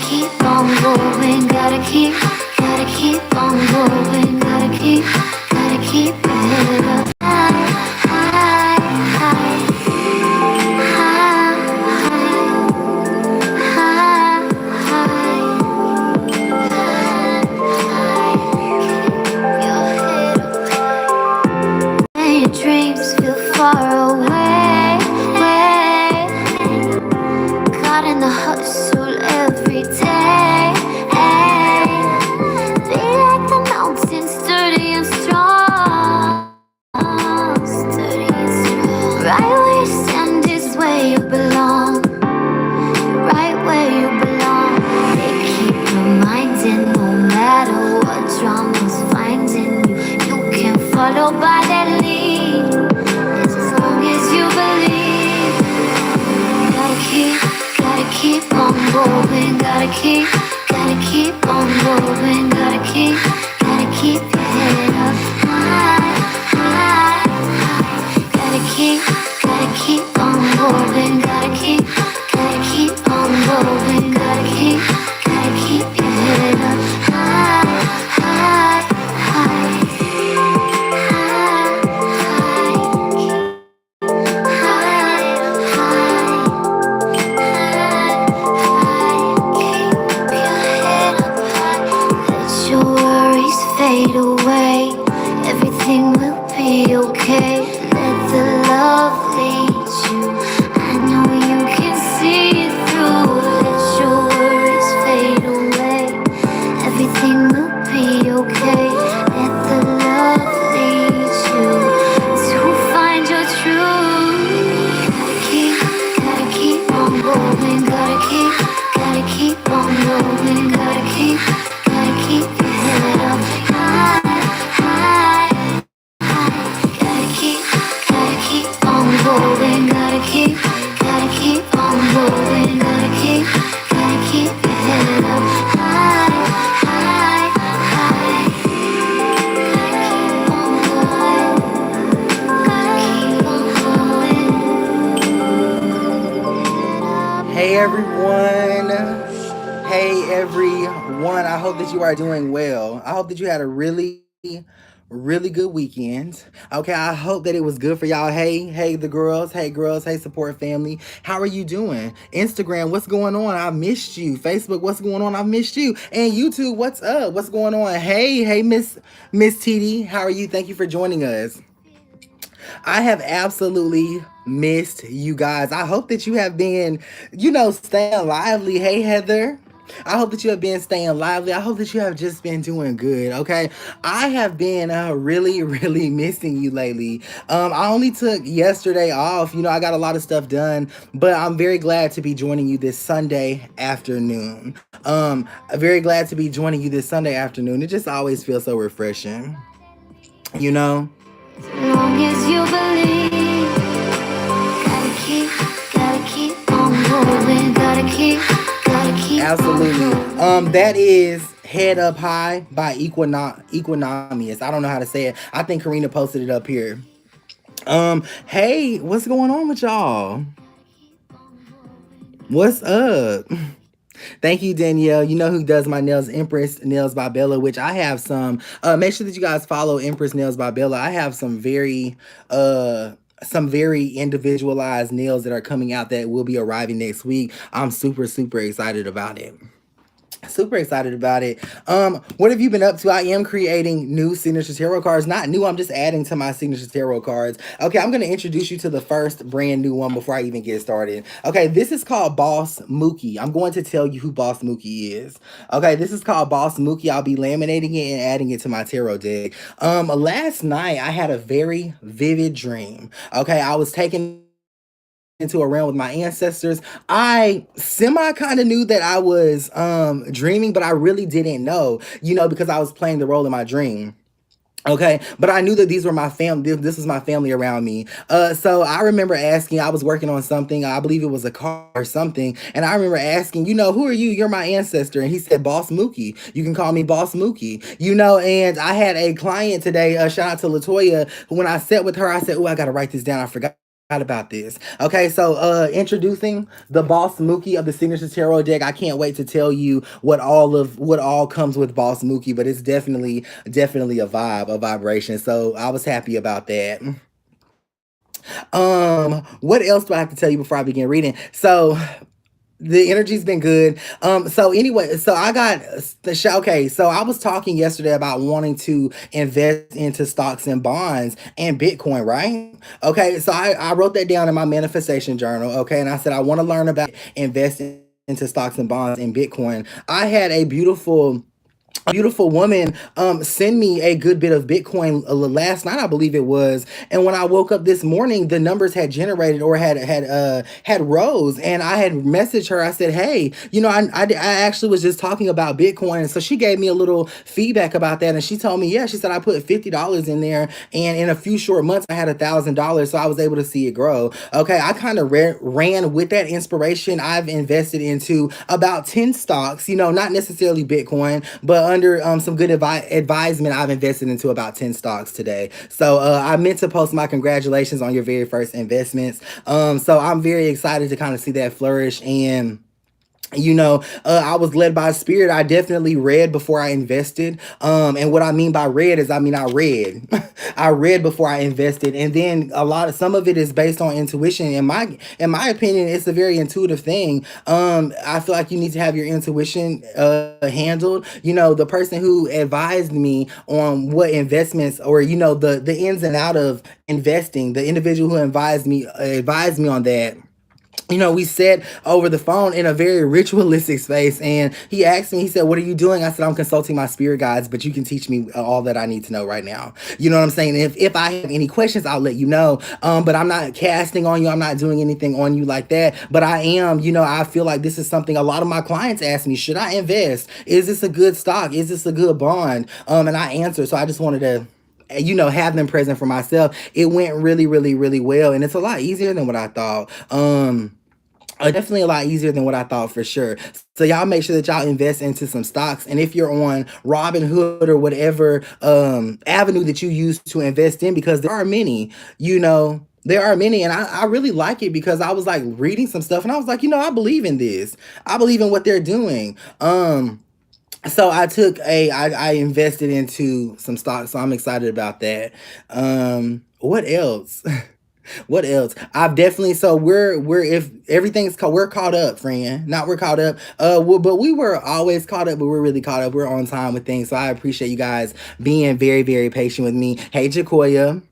keep on going. Gotta keep on going. Gotta keep your head up high, high, high, high, high, high. And your dreams feel far away, caught in the hustle every day. Be like the mountain, sturdy and strong. Right where you stand is where you belong. Right where you belong. They keep reminding, no matter what drama's finding you, you can follow by their lead as long as you believe. Gotta keep on going. Gotta keep on going. Gotta keep your head up high, high, high. Gotta keep on going. Gotta keep on going. Gotta keep your head up high, high, high, let your worries fade away. Everything will be okay. Let the love lead you. I know you can see it through. Let your worries fade away. Everything will be okay. Let the love lead you to find your truth. Gotta keep on going. Gotta keep on going. Gotta keep your head up high, high, high. Gotta keep on going. Gotta keep on going. Gotta keep your head up high, high, high. Gotta keep on going. Hey everyone. Hey everyone. I hope that you are doing well. I hope that you had a really good weekend. Okay, I hope that it was good for y'all. Hey the girls, hey support family. How are you doing? Instagram, what's going on? I missed you. Facebook, what's going on? I missed you. And YouTube, what's up? What's going on? Hey Miss TD, how are you? Thank you for joining us. I have absolutely missed you guys. I hope that you have been, staying lively. Hey, Heather. I hope that you have been staying lively. I hope that you have just been doing good, okay? I have been really missing you lately. I only took yesterday off. I got a lot of stuff done, but I'm very glad to be joining you this Sunday afternoon. Very glad to be joining you this Sunday afternoon. It just always feels so refreshing, you know? As long as you believe, gotta keep on going. Gotta keep Absolutely. on That is Head Up High by Equanimous. I don't know how to say it. I think Karina posted it up here. Hey, what's going on with y'all? What's up? Thank you, Danielle. You know who does my nails? Empress Nails by Bella, which I have some. Make sure that you guys follow Empress Nails by Bella. I have some very individualized nails that are coming out that will be arriving next week. I'm super excited about it. Super excited about it. What have you been up to? I am creating new signature tarot cards. Not new, I'm just adding to my signature tarot cards. Okay, I'm going to introduce you to the first brand new one before I even get started. Okay, this is called Boss Mookie. I'm going to tell you who Boss Mookie is. Okay, this is called Boss Mookie. I'll be laminating it and adding it to my tarot deck. Last night I had a very vivid dream. Okay, I was taking into a realm with my ancestors. I semi kind of knew that I was dreaming, but I really didn't know, because I was playing the role in my dream. Okay, but I knew that these were my family. This was my family around me. So I remember asking, I was working on something. I believe it was a car or something. And I remember asking, who are you? You're my ancestor. And he said, Boss Mookie. You can call me Boss Mookie. And I had a client today, shout out to Latoya. When I sat with her, I said, I got to write this down. I forgot about this. Okay, so introducing the Boss Mookie of the Signature Tarot deck. I can't wait to tell you what all comes with Boss Mookie, but it's definitely a vibe, a vibration. So I was happy about that. What else do I have to tell you before I begin reading? So the energy's been good. So anyway, so I got okay. So I was talking yesterday about wanting to invest into stocks and bonds and Bitcoin, right? Okay, so I wrote that down in my manifestation journal. Okay, and I said I want to learn about invest into stocks and bonds and Bitcoin. I had a beautiful woman send me a good bit of Bitcoin last night, I believe it was. And when I woke up this morning, the numbers had generated or had rose. And I had messaged her. I said, hey, I actually was just talking about Bitcoin. And so she gave me a little feedback about that. And she told me, yeah, she said I put $50 in there, and in a few short months I had $1,000. So I was able to see it grow. Okay, I kind of ran with that inspiration. I've invested into about 10 stocks, not necessarily Bitcoin, but under some good advisement, I've invested into about 10 stocks today. So I meant to post my congratulations on your very first investments. So I'm very excited to kind of see that flourish. And I was led by spirit. I definitely read before I invested. And what I mean by read is, I read. I read before I invested, and then some of it is based on intuition. In my opinion, it's a very intuitive thing. I feel like you need to have your intuition handled. The person who advised me on what investments, or the ins and out of investing, the individual who advised me on that. We sat over the phone in a very ritualistic space, and he asked me, he said, what are you doing? I said, I'm consulting my spirit guides, but you can teach me all that I need to know right now. You know what I'm saying? If I have any questions, I'll let you know. But I'm not casting on you. I'm not doing anything on you like that. But I am, I feel like this is something a lot of my clients ask me, should I invest? Is this a good stock? Is this a good bond? And I answer. So I just wanted to have them present for myself. It went really, really, really well, and it's a lot easier than what I thought. Definitely a lot easier than what I thought, for sure. So y'all make sure that y'all invest into some stocks. And if you're on Robinhood or whatever avenue that you use to invest in, because there are many, there are many, and I really like it, because I was like reading some stuff and I was like, I believe in this. I believe in what they're doing. So I invested into some stocks, so I'm excited about that. What else? What else? I've definitely, so we're if everything's we're caught up, friend. Not we're caught up. But we were always caught up, but we're really caught up. We're on time with things. So I appreciate you guys being very, very patient with me. Hey, Jacoya.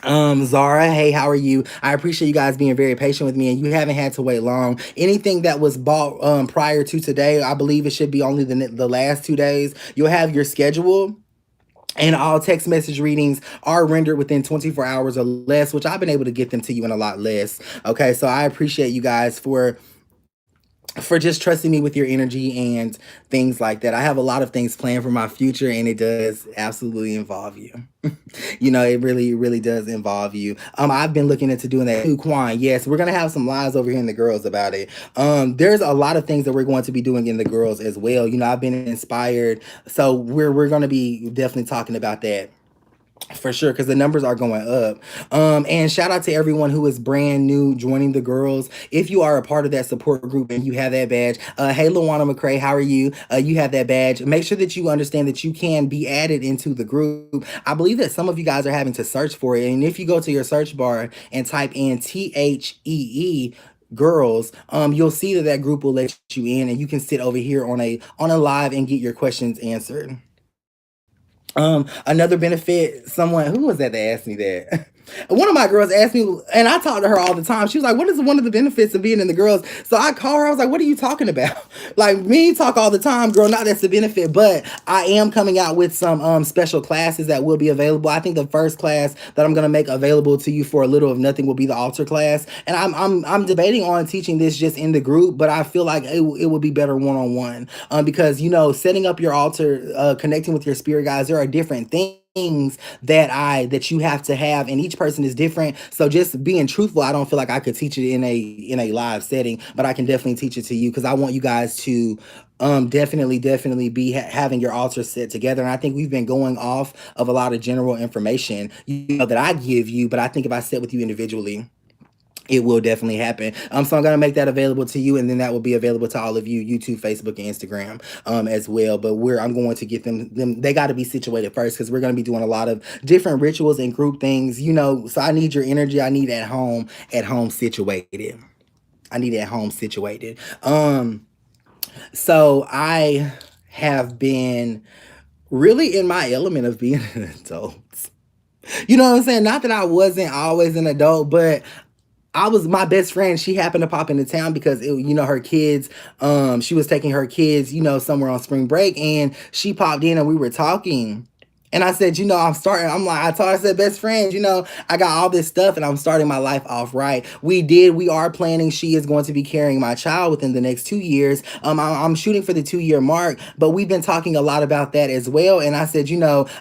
Zara, hey, how are you? I appreciate you guys being very patient with me, and you haven't had to wait long. Anything that was bought prior to today, I believe it should be only the last 2 days. You'll have your schedule, and all text message readings are rendered within 24 hours or less, which I've been able to get them to you in a lot less. Okay, so I appreciate you guys for just trusting me with your energy and things like that. I have a lot of things planned for my future, and it does absolutely involve you. It really does involve you. I've been looking into doing that too, Quan. Yes, we're gonna have some lives over here in the girls about it. There's a lot of things that we're going to be doing in the girls as well. I've been inspired, so we're gonna be definitely talking about that for sure, because the numbers are going up. And shout out to everyone who is brand new joining the girls. If you are a part of that support group and you have that badge, hey, Luana McCrae, how are you? You have that badge. Make sure that you understand that you can be added into the group. I believe that some of you guys are having to search for it, and if you go to your search bar and type in THEE girls, you'll see that group will let you in, and you can sit over here on a live and get your questions answered. Another benefit, someone who was that asked me that. One of my girls asked me, and I talk to her all the time. She was like, what is one of the benefits of being in the girls? So I call her, I was like, what are you talking about? Like, me talk all the time, girl, not that's the benefit, but I am coming out with some special classes that will be available. I think the first class that I'm gonna make available to you for a little of nothing will be the altar class. And I'm debating on teaching this just in the group, but I feel like it would be better one-on-one. Because setting up your altar, connecting with your spirit guides, there are different things that you have to have, and each person is different. So just being truthful, I don't feel like I could teach it in a live setting, but I can definitely teach it to you, because I want you guys to definitely be having your altar set together. And I think we've been going off of a lot of general information that I give you, but I think if I sit with you individually, It will definitely happen. So I'm gonna make that available to you, and then that will be available to all of you, YouTube, Facebook, and Instagram, as well. But I'm going to get them. They got to be situated first because we're gonna be doing a lot of different rituals and group things. So I need your energy. I need at home situated. I need at home situated. So I have been really in my element of being an adult. You know what I'm saying? Not that I wasn't always an adult, but I was my best friend. She happened to pop into town because her kids. She was taking her kids, somewhere on spring break, and she popped in and we were talking. And I said, I'm starting. I'm like, I told her, I said, best friend, I got all this stuff and I'm starting my life off right. We are planning. She is going to be carrying my child within the next 2 years. I'm shooting for the 2 year mark, but we've been talking a lot about that as well. And I said,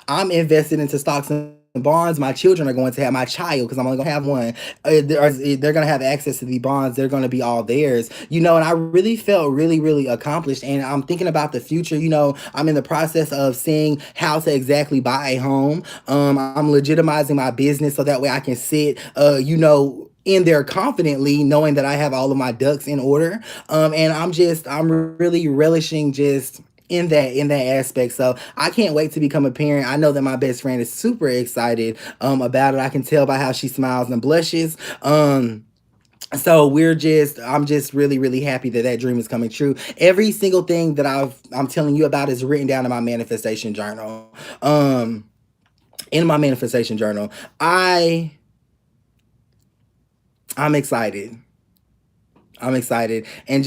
I'm invested into stocks and bonds. My children are going to have my child because I'm only going to have one. They're going to have access to the bonds. They're going to be all theirs, and I really felt really, really accomplished. And I'm thinking about the future. I'm in the process of seeing how to exactly buy a home. I'm legitimizing my business so that way I can sit, in there confidently, knowing that I have all of my ducks in order. And I'm really relishing just in that aspect. So I can't wait to become a parent. I know that my best friend is super excited about it. I can tell by how she smiles and blushes. So I'm just really, really happy that that dream is coming true. Every single thing that I'm telling you about is written down in my manifestation journal. In my manifestation journal, I'm excited. I'm excited, and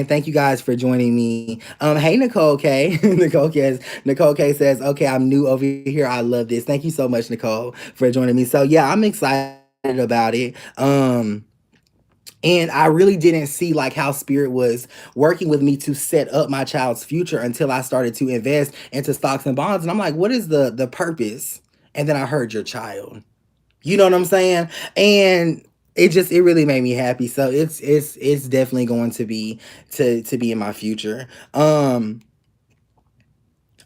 thank you guys for joining me. Hey Nicole K, Nicole K says, okay, I'm new over here. I love this. Thank you so much, Nicole, for joining me. So yeah, I'm excited about it. And I really didn't see like how spirit was working with me to set up my child's future until I started to invest into stocks and bonds. And I'm like, what is the purpose? And then I heard your child. You know what I'm saying? And it really made me happy. So it's definitely going to be to be in my future.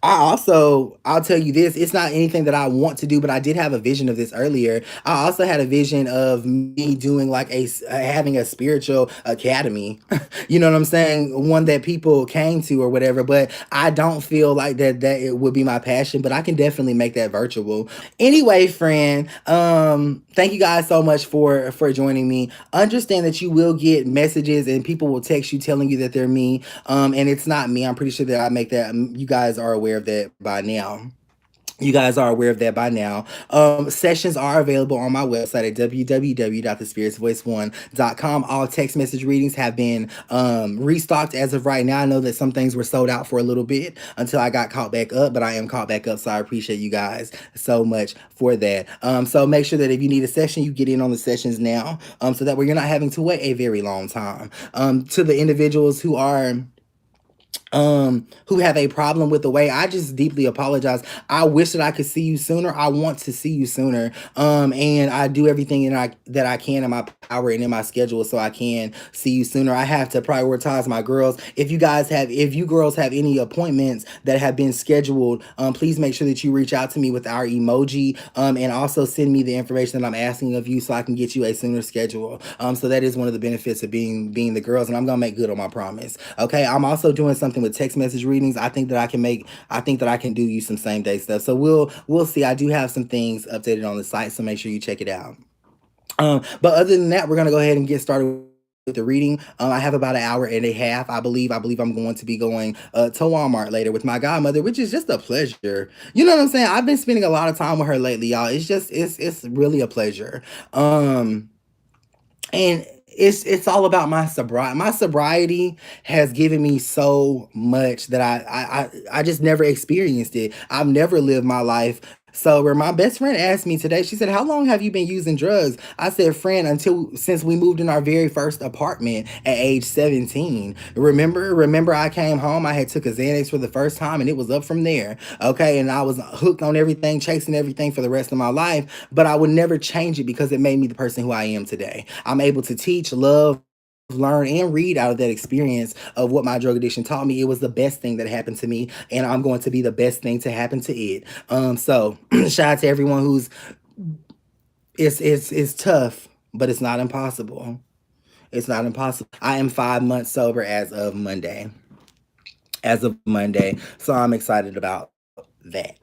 I'll tell you this, it's not anything that I want to do, but I did have a vision of this earlier. I also had a vision of me doing like having a spiritual academy. You know what I'm saying? One that people came to or whatever, but I don't feel like that it would be my passion, but I can definitely make that virtual. Anyway, friend, thank you guys so much for joining me. Understand that you will get messages and people will text you telling you that they're me. And it's not me. I'm pretty sure that I make that. You guys are aware of that by now. You guys are aware of that by now. Sessions are available on my website at www.thespiritsvoice1.com. All text message readings have been restocked as of right now. I know that some things were sold out for a little bit until I got caught back up, but I am caught back up, so I appreciate you guys so much for that. So make sure that if you need a session, you get in on the sessions now, so that way you're not having to wait a very long time. To the individuals who have a problem with the way, I just deeply apologize. I wish that I could see you sooner. I want to see you sooner. And I do everything that I can in my power and in my schedule so I can see you sooner. I have to prioritize my girls. If you girls have any appointments that have been scheduled, please make sure that you reach out to me with our emoji, and also send me the information that I'm asking of you so I can get you a sooner schedule. So that is one of the benefits of being the girls, and I'm gonna make good on my promise. Okay, I'm also doing something with text message readings. I think that I can do you some same day stuff. So we'll see. I do have some things updated on the site, so make sure you check it out. But other than that, we're gonna go ahead and get started with the reading. I have about an hour and a half. I believe I'm going to be going to Walmart later with my godmother, which is just a pleasure. You know what I'm saying? I've been spending a lot of time with her lately, y'all. It's really a pleasure. And it's all about my sobriety. My sobriety has given me so much that I just never experienced it. I've never lived my life. So where my best friend asked me today, she said, "How long have you been using drugs?" I said, "Friend, until since we moved in our very first apartment at age 17. Remember, I came home. I had took a Xanax for the first time, and it was up from there. Okay, and I was hooked on everything, chasing everything for the rest of my life. But I would never change it because it made me the person who I am today. I'm able to teach, love, learn, and read out of that experience of what my drug addiction taught me. It was the best thing that happened to me, and I'm going to be the best thing to happen to it. So shout out to everyone who's it's tough but it's not impossible. It's not impossible. I am 5 months sober as of Monday. As of Monday. So I'm excited about that.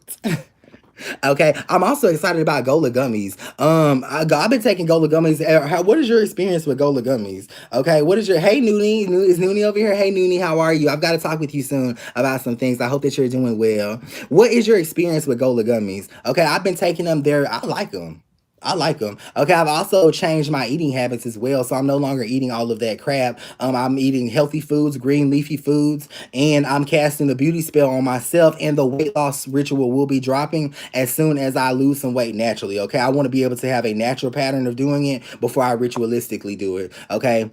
Okay, I'm also excited about Gola gummies. I've been taking Gola gummies. What is your experience with Gola gummies? Okay, what is your hey Noonie? Is Noonie over here? Hey Noonie, how are you? I've got to talk with you soon about some things. I hope that you're doing well. What is your experience with Gola gummies? Okay, I've been taking them there. I like them. I like them. Okay, I've also changed my eating habits as well, so I'm no longer eating all of that crap. I'm eating healthy foods, green leafy foods, and I'm casting the beauty spell on myself. And the weight loss ritual will be dropping as soon as I lose some weight naturally. Okay, I want to be able to have a natural pattern of doing it before I ritualistically do it. Okay.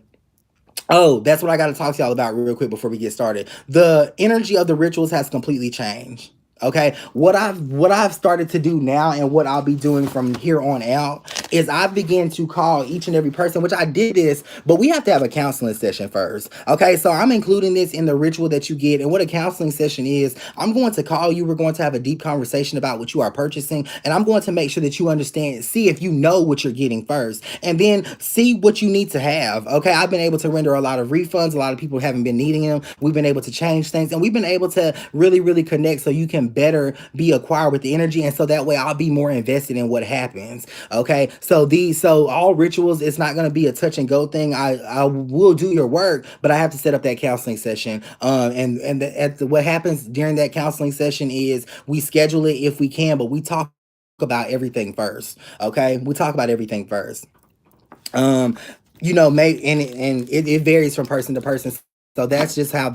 Oh, that's what I got to talk to y'all about real quick before we get started. The energy of the rituals has completely changed. Okay, what I've started to do now, and what I'll be doing from here on out, is I begin to call each and every person, which I did this, but we have to have a counseling session first. Okay, so I'm including this in the ritual that you get. And what a counseling session is, I'm going to call you. We're going to have a deep conversation about what you are purchasing, and I'm going to make sure that you understand, see if you know what you're getting first, and then see what you need to have. Okay, I've been able to render a lot of refunds. A lot of people haven't been needing them. We've been able to change things, and we've been able to really, really connect so you can better be acquired with the energy, and so that way I'll be more invested in what happens. Okay, so all rituals, it's not going to be a touch and go thing. I will do your work, but I have to set up that counseling session. What happens during that counseling session is we schedule it if we can, but we talk about everything first. Okay, we talk about everything first. um and it varies from person to person, so that's just how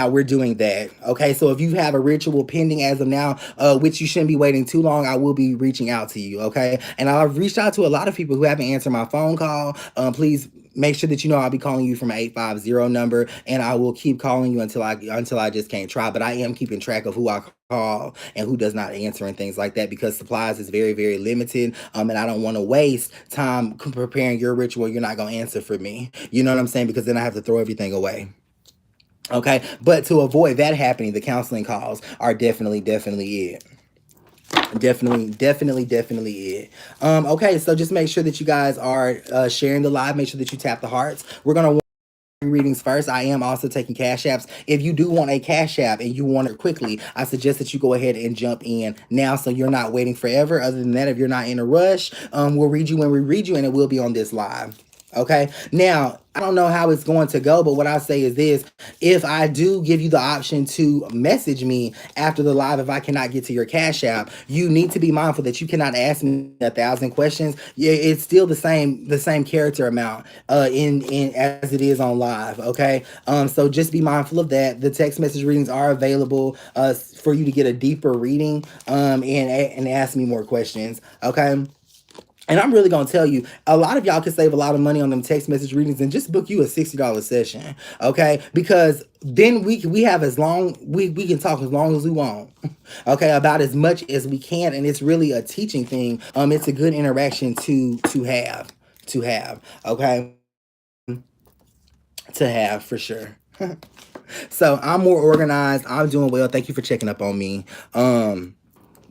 we're doing that. Okay, so if you have a ritual pending as of now, which you shouldn't be waiting too long, I will be reaching out to you. Okay, and I've reached out to a lot of people who haven't answered my phone call. Please make sure that you know I'll be calling you from an 850 number, and I will keep calling you until I just can't try. But I am keeping track of who I call and who does not answer and things like that, because supplies is very, very limited. And I don't want to waste time preparing your ritual. You're not gonna answer for me. You know what I'm saying? Because then I have to throw everything away. Okay, but to avoid that happening, the counseling calls are definitely it. Definitely it. Okay, so just make sure that you guys are sharing the live. Make sure that you tap the hearts. We're gonna readings first. I am also taking cash apps. If you do want a cash app and you want it quickly, I suggest that you go ahead and jump in now, so you're not waiting forever. Other than that, if you're not in a rush, we'll read you when we read you, and it will be on this live. Okay. Now, I don't know how it's going to go, but what I say is this: if I do give you the option to message me after the live, if I cannot get to your cash app, you need to be mindful that you cannot ask me 1,000 questions. Yeah, it's still the same character amount in as it is on live. Okay. So just be mindful of that. The text message readings are available for you to get a deeper reading and ask me more questions. Okay. And I'm really gonna tell you, a lot of y'all can save a lot of money on them text message readings and just book you a $60 session, okay? Because then we have as long we can talk as long as we want, okay, about as much as we can, and it's really a teaching thing. It's a good interaction to have, okay, to have for sure. So I'm more organized. I'm doing well. Thank you for checking up on me.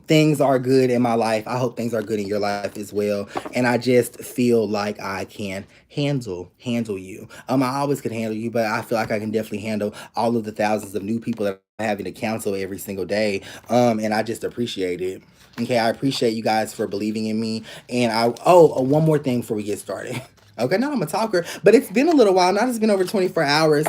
Things are good in my life. I hope things are good in your life as well. And I just feel like I can handle you. I always could handle you, but I feel like I can definitely handle all of the thousands of new people that I'm having to counsel every single day. And I just appreciate it. Okay, I appreciate you guys for believing in me. And one more thing before we get started. Okay, now I'm a talker, but it's been a little while. Now it's been over 24 hours.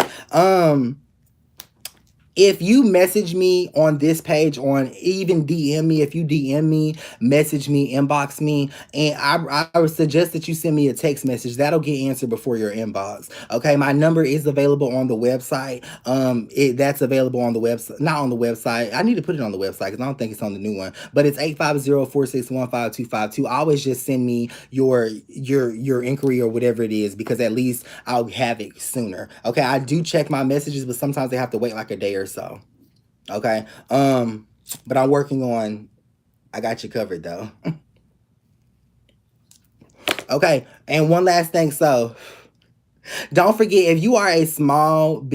If you message me on this page, on even DM me, if you DM me, message me, inbox me, and I would suggest that you send me a text message. That'll get answered before your inbox. Okay, my number is available on the website. That's available on the website, not on the website. I need to put it on the website because I don't think it's on the new one. But it's 850-461-5252. Always just send me your inquiry or whatever it is, because at least I'll have it sooner. Okay, I do check my messages, but sometimes they have to wait like a day or so. Okay. But I'm working on, I got you covered though. Okay. And one last thing. So Don't forget, if you are a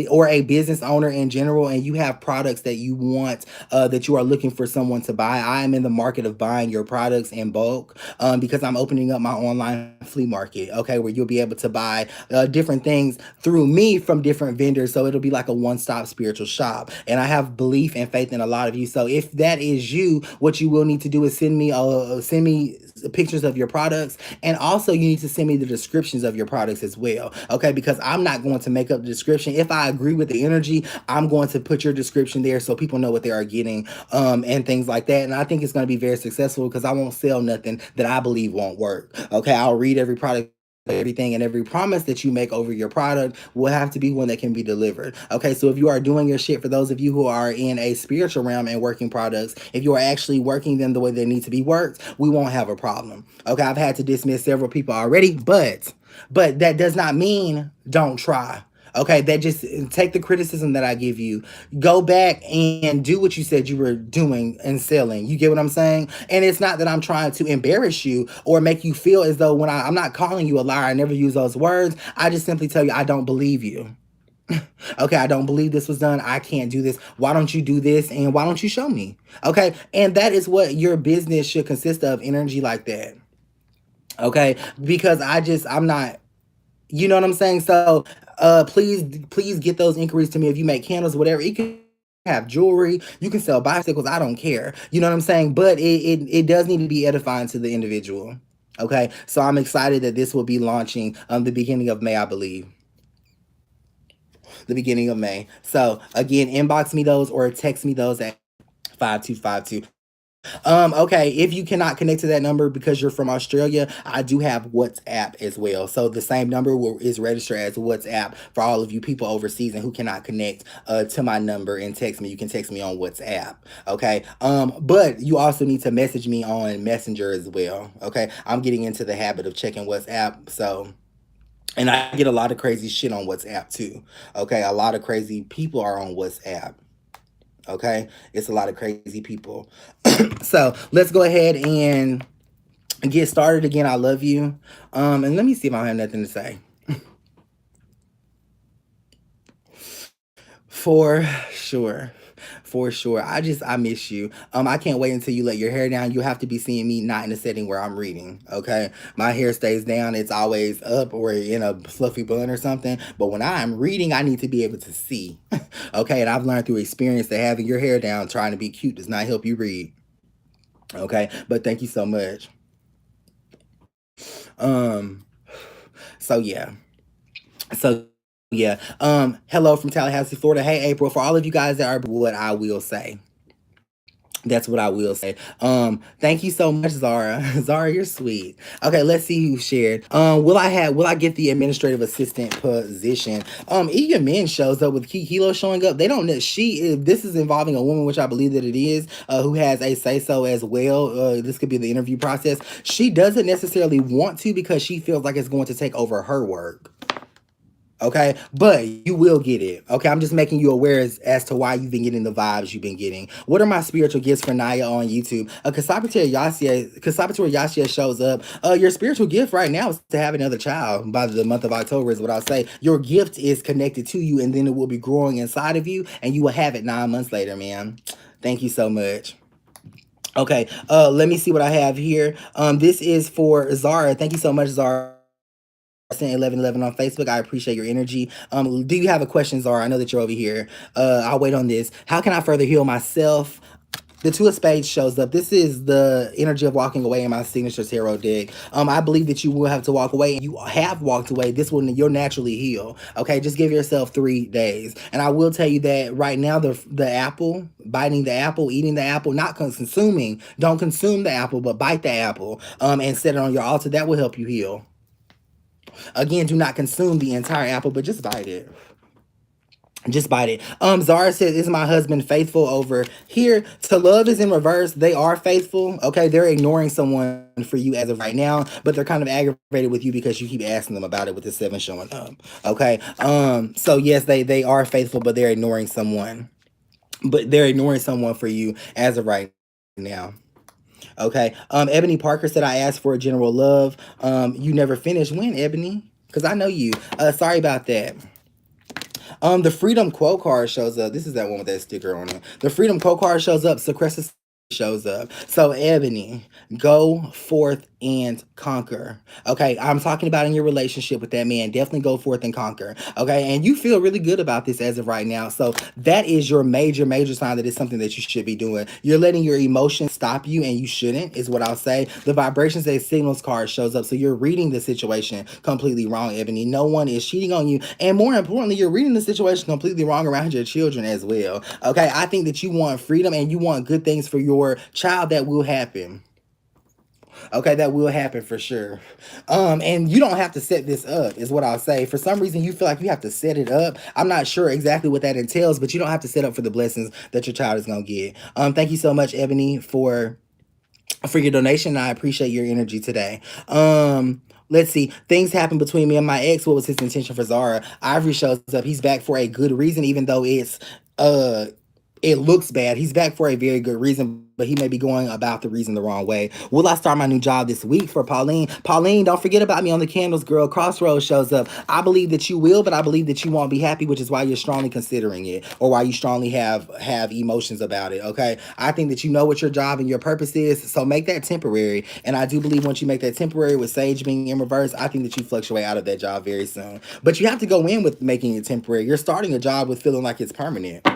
or a business owner in general and you have products that you want, that you are looking for someone to buy, I am in the market of buying your products in bulk, because I'm opening up my online flea market, okay, where you'll be able to buy different things through me from different vendors. So it'll be like a one stop spiritual shop. And I have belief and faith in a lot of you. So if that is you, what you will need to do is send me pictures of your products, and also you need to send me the descriptions of your products as well, okay, because I'm not going to make up the description. If I agree with the energy, I'm going to put your description there so people know what they are getting, and things like that. And I think it's going to be very successful because I won't sell nothing that I believe won't work, okay. I'll read every product, everything, and every promise that you make over your product will have to be one that can be delivered, okay. So if you are doing your shit, for those of you who are in a spiritual realm and working products, if you are actually working them the way they need to be worked, we won't have a problem, okay. I've had to dismiss several people already, but that does not mean don't try. Okay, that just take the criticism that I give you, go back and do what you said you were doing and selling. You get what I'm saying? And it's not that I'm trying to embarrass you or make you feel as though I'm not calling you a liar. I never use those words. I just simply tell you I don't believe you. Okay, I don't believe this was done. I can't do this. Why don't you do this? And why don't you show me? Okay, and that is what your business should consist of, energy like that. Okay, because I'm not, you know what I'm saying? So please get those inquiries to me. If you make candles, whatever, you can have jewelry, you can sell bicycles, I don't care. You know what I'm saying? But it does need to be edifying to the individual. Okay. So I'm excited that this will be launching the beginning of May, I believe. The beginning of May. So again, inbox me those or text me those at 5252. Okay, if you cannot connect to that number because you're from Australia, I do have WhatsApp as well. So the same number is registered as WhatsApp for all of you people overseas and who cannot connect to my number and text me. You can text me on WhatsApp. Okay. But you also need to message me on Messenger as well. Okay. I'm getting into the habit of checking WhatsApp. So, and I get a lot of crazy shit on WhatsApp too. Okay. A lot of crazy people are on WhatsApp. Okay. It's a lot of crazy people. So let's go ahead and get started again. I love you. And let me see if I have nothing to say. For sure. For sure. I miss you. I can't wait until you let your hair down. You have to be seeing me not in a setting where I'm reading. Okay. My hair stays down. It's always up or in a fluffy bun or something. But when I'm reading, I need to be able to see. Okay. And I've learned through experience that having your hair down, trying to be cute, does not help you read. Okay. But thank you so much. Um, so yeah. So yeah. Hello from Tallahassee, Florida. Hey April, for all of you guys that are what I will say. That's what I will say. Thank you so much, Zara. Zara, you're sweet. Okay, let's see who shared. Will I get the administrative assistant position? Egan Min shows up with Kilo showing up. They don't know this is involving a woman, which I believe that it is, who has a say so as well. This could be the interview process. She doesn't necessarily want to because she feels like it's going to take over her work. Okay, but you will get it. Okay, I'm just making you aware as to why you've been getting the vibes you've been getting. What are my spiritual gifts for Naya on YouTube? Kasapaturi Yasia shows up. Your spiritual gift right now is to have another child by the month of October, is what I'll say. Your gift is connected to you, and then it will be growing inside of you, and you will have it 9 months later, man. Thank you so much. Okay, let me see what I have here. This is for Zara. Thank you so much, Zara. 1111 on Facebook. I appreciate your energy. Do you have a question, Zara? I know that you're over here. I'll wait on this. How can I further heal myself? The Two of Spades shows up. This is the energy of walking away in my signature tarot deck. I believe that you will have to walk away, and you have walked away. This will you'll naturally heal. Okay, just give yourself 3 days. And I will tell you that right now, the apple, biting the apple, eating the apple, not consuming. Don't consume the apple, but bite the apple. And set it on your altar. That will help you heal. Again, do not consume the entire apple, but just bite it. Just bite it. Zara says, "Is my husband faithful over here?" To love is in reverse. They are faithful. Okay, they're ignoring someone for you as of right now, but they're kind of aggravated with you because you keep asking them about it with the seven showing up. Okay. So yes, they are faithful, but they're ignoring someone. But they're ignoring someone for you as of right now. Okay. Ebony Parker said, "I asked for a general love. You never finished. When, Ebony? because I know you. Sorry about that. The Freedom quote card shows up. This is that one with that sticker on it. The Freedom quote card shows up. So Cressa shows up. So Ebony, go forth and conquer. Okay, I'm talking about in your relationship with that man. Definitely go forth and conquer. Okay, and you feel really good about this as of right now. So that is your major sign that it's something that you should be doing. You're letting your emotions stop you, and you shouldn't, is what I'll say. The vibrations that signals card shows up. So you're reading the situation completely wrong, Ebony. No one is cheating on you. And more importantly, you're reading the situation completely wrong around your children as well. Okay, I think that you want freedom and you want good things for your child. That will happen. Okay, that will happen for sure. And you don't have to set this up, is what I'll say. For some reason, you feel like you have to set it up. I'm not sure exactly what that entails, but you don't have to set up for the blessings that your child is gonna get. Thank you so much, Ebony, for your donation. I appreciate your energy today. Let's see. Things happen between me and my ex. What was his intention for Zara? Ivory shows up. He's back for a good reason, even though uh it looks bad. He's back for a very good reason, but he may be going about the reason the wrong way. Will I start my new job this week for Pauline? Pauline, don't forget about me on the candles, girl. Crossroads shows up. I believe that you will, but I believe that you won't be happy, which is why you're strongly considering it, or why you strongly have emotions about it. Okay, I think that you know what your job and your purpose is, so make that temporary. And I do believe once you make that temporary with Sage being in reverse, I think that you fluctuate out of that job very soon. But you have to go in with making it temporary. You're starting a job with feeling like it's permanent.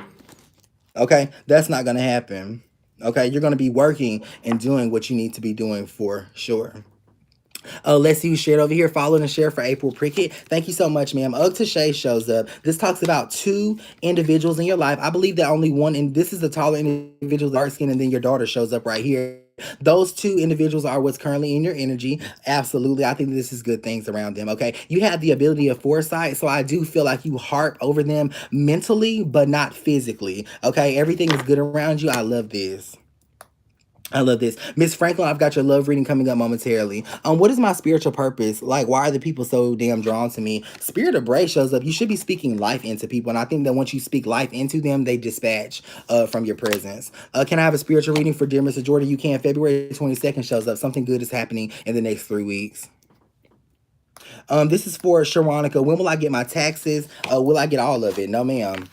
Okay, that's not going to happen. Okay, you're going to be working and doing what you need to be doing for sure. Let's see who shared over here. Follow and share for April Prickett. Thank you so much, ma'am. Ugg Tashay shows up. This talks about two individuals in your life. I believe that only one, and this is the taller individual, dark skin, and then your daughter shows up right here. Those two individuals are what's currently in your energy. Absolutely. I think this is good things around them. Okay. You have the ability of foresight. So I do feel like you harp over them mentally, but not physically. Okay. Everything is good around you. I love this. I love this. Miss Franklin, I've got your love reading coming up momentarily. What is my spiritual purpose? Like, why are the people so damn drawn to me? Spirit of Bray shows up. You should be speaking life into people. And I think that once you speak life into them, they dispatch from your presence. Can I have a spiritual reading for dear Mr. Jordan? You can. February 22nd shows up. Something good is happening in the next 3 weeks. This is for Sharonica. When will I get my taxes? Will I get all of it? No, ma'am.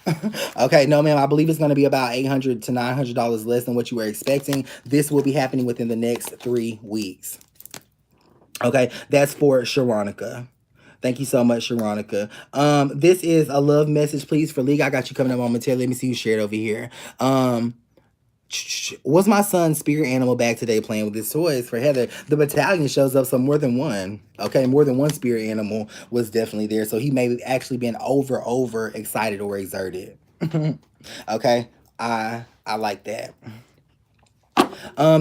Okay, no, ma'am. I believe it's going to be about $800 to $900 less than what you were expecting. This will be happening within the next 3 weeks. Okay, that's for Sharonica. Thank you so much, Sharonica. This is a love message, please, for League. I got you coming up momentarily. Let me see who shared over here. Was my son's spirit animal back today playing with his toys for Heather? The battalion shows up, so more than one. Okay, more than one spirit animal was definitely there. So he may have actually been over excited or exerted. Okay, I like that.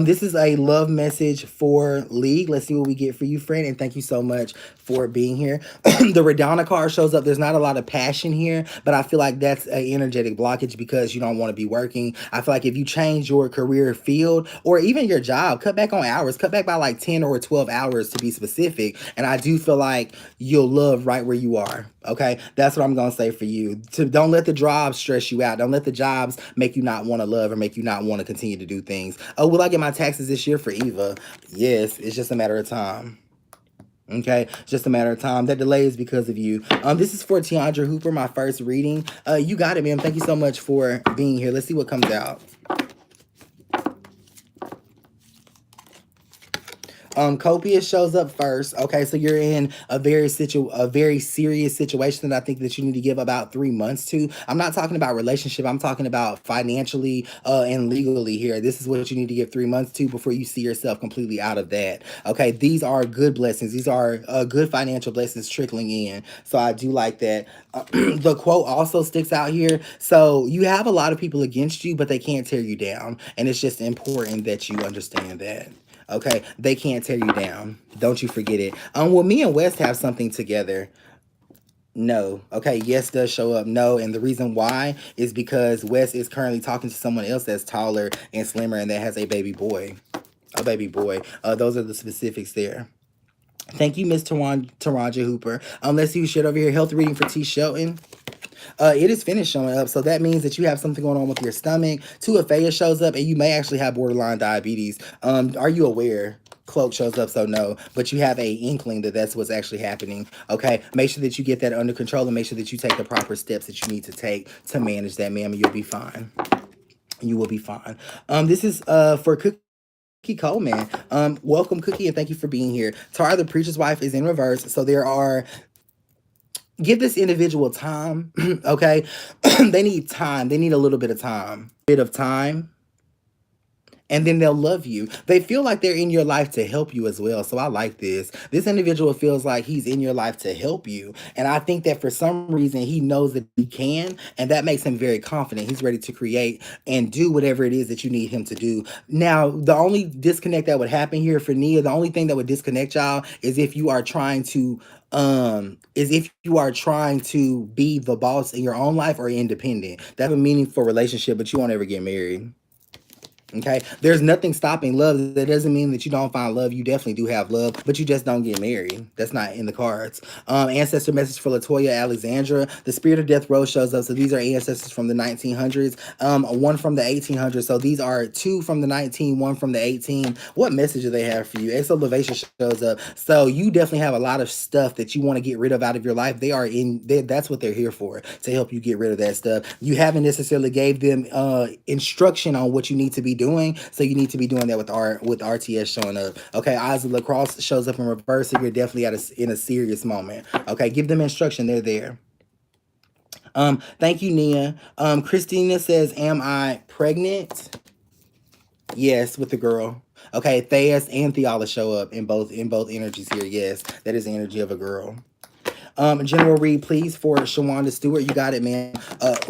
This is a love message for League. Let's see what we get for you, friend. And thank you so much for being here. The Radonna card shows up. There's not a lot of passion here, but I feel like that's an energetic blockage because you don't want to be working. I feel like if you change your career field or even your job, cut back on hours, cut back by like 10 or 12 hours to be specific. And I do feel like you'll love right where you are. Okay, that's what I'm gonna say for you. Don't let the jobs stress you out. Don't let the jobs make you not want to love or make you not want to continue to do things. Oh, will I get my taxes this year for Eva? Yes, it's just a matter of time. Okay, it's just a matter of time. That delay is because of you. This is for Tiandra Hooper, my first reading. You got it, ma'am. Thank you so much for being here. Let's see what comes out. Copious shows up first. Okay, so you're in a very serious situation that I think that you need to give about 3 months to. I'm not talking about relationship. I'm talking about financially and legally here. This is what you need to give 3 months to before you see yourself completely out of that. Okay, these are good blessings. These are good financial blessings trickling in. So I do like that. The quote also sticks out here. So you have a lot of people against you, but they can't tear you down. And it's just important that you understand that. Okay, they can't tear you down. Don't you forget it. Well, me and West have something together. No. Okay, yes does show up. No, and the reason why is because West is currently talking to someone else that's taller and slimmer and that has a baby boy. A baby boy. Those are the specifics there. Thank you, Miss Taraja Hooper. Let's see who shit over here. Health reading for T. Shelton. It is finished showing up, so that means that you have something going on with your stomach. Two Aphea shows up, and you may actually have borderline diabetes. Are you aware? Cloak shows up, so no, but you have a inkling that that's what's actually happening. Okay, make sure that you get that under control and make sure that you take the proper steps that you need to take to manage that, ma'am, and you'll be fine. You will be fine. This is for Cookie Coleman. Welcome, Cookie, and thank you for being here. Tara, the preacher's wife, is in reverse, so there are give this individual time. Okay. They need time. They need a little bit of time. Bit of time, and then they'll love you. They feel like they're in your life to help you as well. So I like this. This individual feels like he's in your life to help you. And I think that for some reason he knows that he can, and that makes him very confident. He's ready to create and do whatever it is that you need him to do. Now, the only disconnect that would happen here for Nia, the only thing that would disconnect y'all is if you are trying to be the boss in your own life or independent. That's a meaningful relationship, but you won't ever get married. Okay, there's nothing stopping love. That doesn't mean that you don't find love. You definitely do have love, but you just don't get married. That's not in the cards. Ancestor message for Latoya Alexandra. The spirit of death row shows up. So these are ancestors from the 1900s. One from the 1800s. So these are two from the 19, one from the 18. What message do they have for you? Exo Levation shows up. So you definitely have a lot of stuff that you want to get rid of out of your life. That's what they're here for, to help you get rid of that stuff. You haven't necessarily gave them instruction on what you need to be doing, so you need to be doing that with RTS showing up. Okay, Eyes of Lacrosse shows up in reverse, so you're definitely in a serious moment. Okay, give them instruction. They're there. Thank you, Nia. Christina says, "Am I pregnant?" Yes, with the girl. Okay, Theas and Theala show up in both energies here. Yes, that is the energy of a girl. General read, please, for Shawanda Stewart. You got it, man.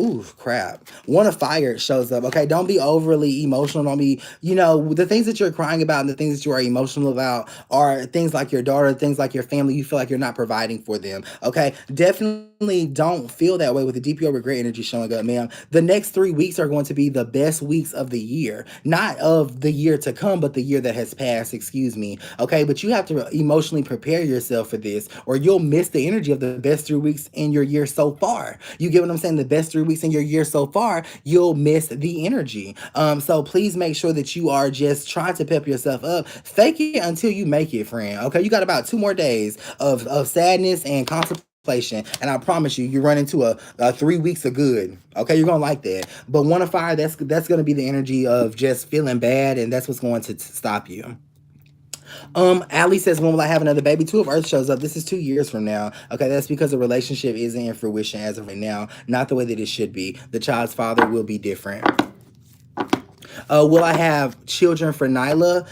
Ooh, crap. One of Fire shows up. Okay, don't be overly emotional. Don't be, the things that you're crying about and the things that you are emotional about are things like your daughter, things like your family. You feel like you're not providing for them. Okay, definitely don't feel that way with the DPO regret energy showing up, ma'am. The next 3 weeks are going to be the best weeks of the year. Not of the year to come, but the year that has passed, excuse me. Okay, but you have to emotionally prepare yourself for this, or you'll miss the energy of the best 3 weeks in your year so far. You get what I'm saying? The best 3 weeks in your year so far, you'll miss the energy. So please make sure that you are just trying to pep yourself up. Fake it until you make it, friend. Okay, you got about 2 more days of sadness and contemplation, and I promise you, you run into a 3 weeks of good. Okay, you're gonna like that. But one of fire, that's gonna be the energy of just feeling bad, and that's what's going to stop you. Allie says, when will I have another baby? Two of Earth shows up. This is 2 years from now. Okay, that's because the relationship isn't in fruition as of right now. Not the way that it should be. The child's father will be different. Will I have children for Nyla?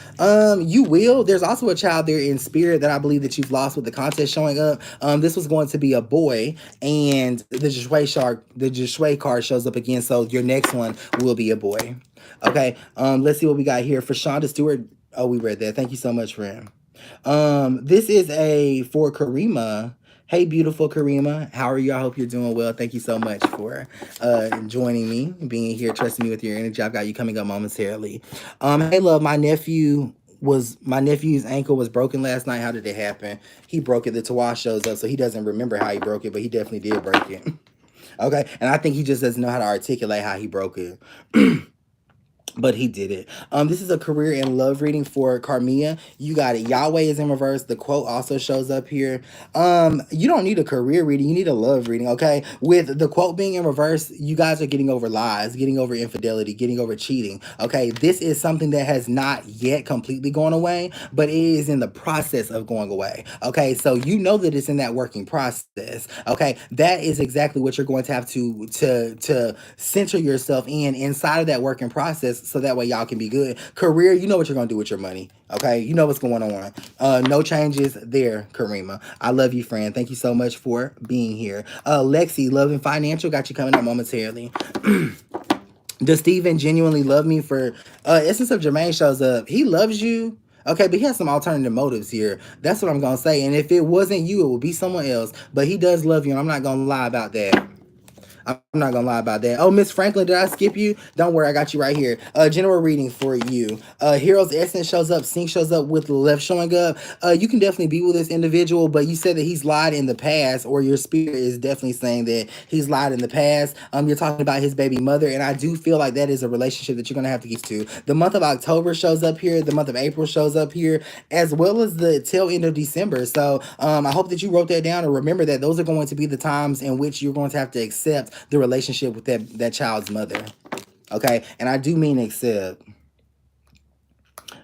You will. There's also a child there in spirit that I believe that you've lost with the contest showing up. This was going to be a boy, and the Jishway card shows up again, so your next one will be a boy. Okay, let's see what we got here. For Shonda Stewart, oh, we read that. Thank you so much, friend. This is for Karima. Hey, beautiful Karima. How are you? I hope you're doing well. Thank you so much for joining me, being here, trusting me with your energy. I've got you coming up momentarily. Hey, love, my nephew's ankle was broken last night. How did it happen? He broke it. The Tawa shows up, so he doesn't remember how he broke it, but he definitely did break it. Okay, and I think he just doesn't know how to articulate how he broke it. But he did it. This is a career and love reading for Carmia. You got it. Yahweh is in reverse. The quote also shows up here. You don't need a career reading. You need a love reading, okay? With the quote being in reverse, you guys are getting over lies, getting over infidelity, getting over cheating, okay? This is something that has not yet completely gone away, but it is in the process of going away, okay? So you know that it's in that working process, okay? That is exactly what you're going to have to center yourself inside of that working process, so that way y'all can be good. Career, you know what you're gonna do with your money. Okay, you know what's going on. No changes there, Karima. I love you, friend. Thank you so much for being here. Lexi, Love and Financial, got you coming up momentarily. Does Steven genuinely love me? For Essence of Jermaine shows up. He loves you. Okay, but he has some alternative motives here. That's what I'm gonna say. And if it wasn't you, it would be someone else. But he does love you, and I'm not gonna lie about that. I'm not gonna lie about that. Oh, Miss Franklin, did I skip you? Don't worry, I got you right here. General reading for you. Hero's Essence shows up, Sync shows up with the left showing up. You can definitely be with this individual, but you said that he's lied in the past, or your spirit is definitely saying that he's lied in the past. You're talking about his baby mother, and I do feel like that is a relationship that you're gonna have to get to. The month of October shows up here, the month of April shows up here, as well as the tail end of December. So I hope that you wrote that down, and remember that those are going to be the times in which you're going to have to accept the relationship with that child's mother. Okay, and I do mean accept.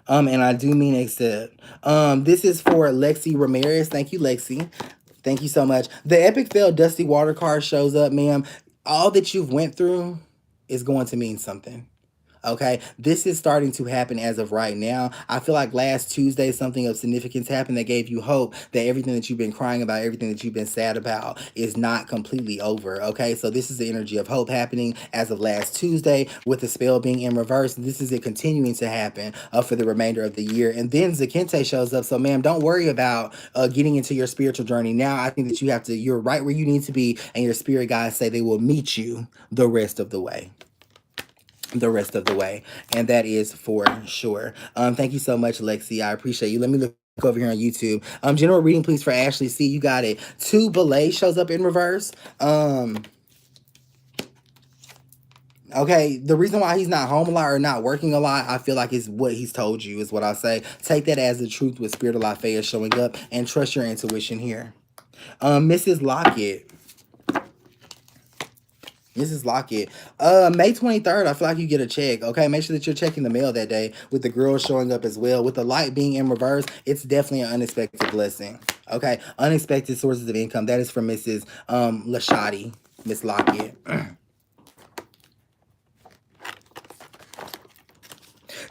And I do mean accept. This is for Lexi Ramirez. Thank you, Lexi. Thank you so much. The Epic Fail Dusty Water card shows up, ma'am. All that you've went through is going to mean something. Okay, this is starting to happen as of right now. I feel like last Tuesday something of significance happened that gave you hope that everything that you've been crying about, everything that you've been sad about is not completely over. Okay, so this is the energy of hope happening as of last Tuesday with the spell being in reverse. This is it continuing to happen for the remainder of the year. And then Zakente shows up. So ma'am, don't worry about getting into your spiritual journey now. I think that you're right where you need to be, and your spirit guides say they will meet you the rest of the way. And that is for sure. Thank you so much, Lexi. I appreciate you. Let me look over here on YouTube. General reading, please, for Ashley C. You got it. 2 Belay shows up in reverse. Okay, the reason why he's not home a lot or not working a lot, I feel like is what he's told you, is what I say. Take that as the truth with Spirit of Lafayette showing up, and trust your intuition here. Mrs. Lockett. Mrs. Lockett. May 23rd, I feel like you get a check. Okay, make sure that you're checking the mail that day with the girl showing up as well. With the light being in reverse, it's definitely an unexpected blessing. Okay, unexpected sources of income. That is from Mrs. Lashadi, Miss Lockett.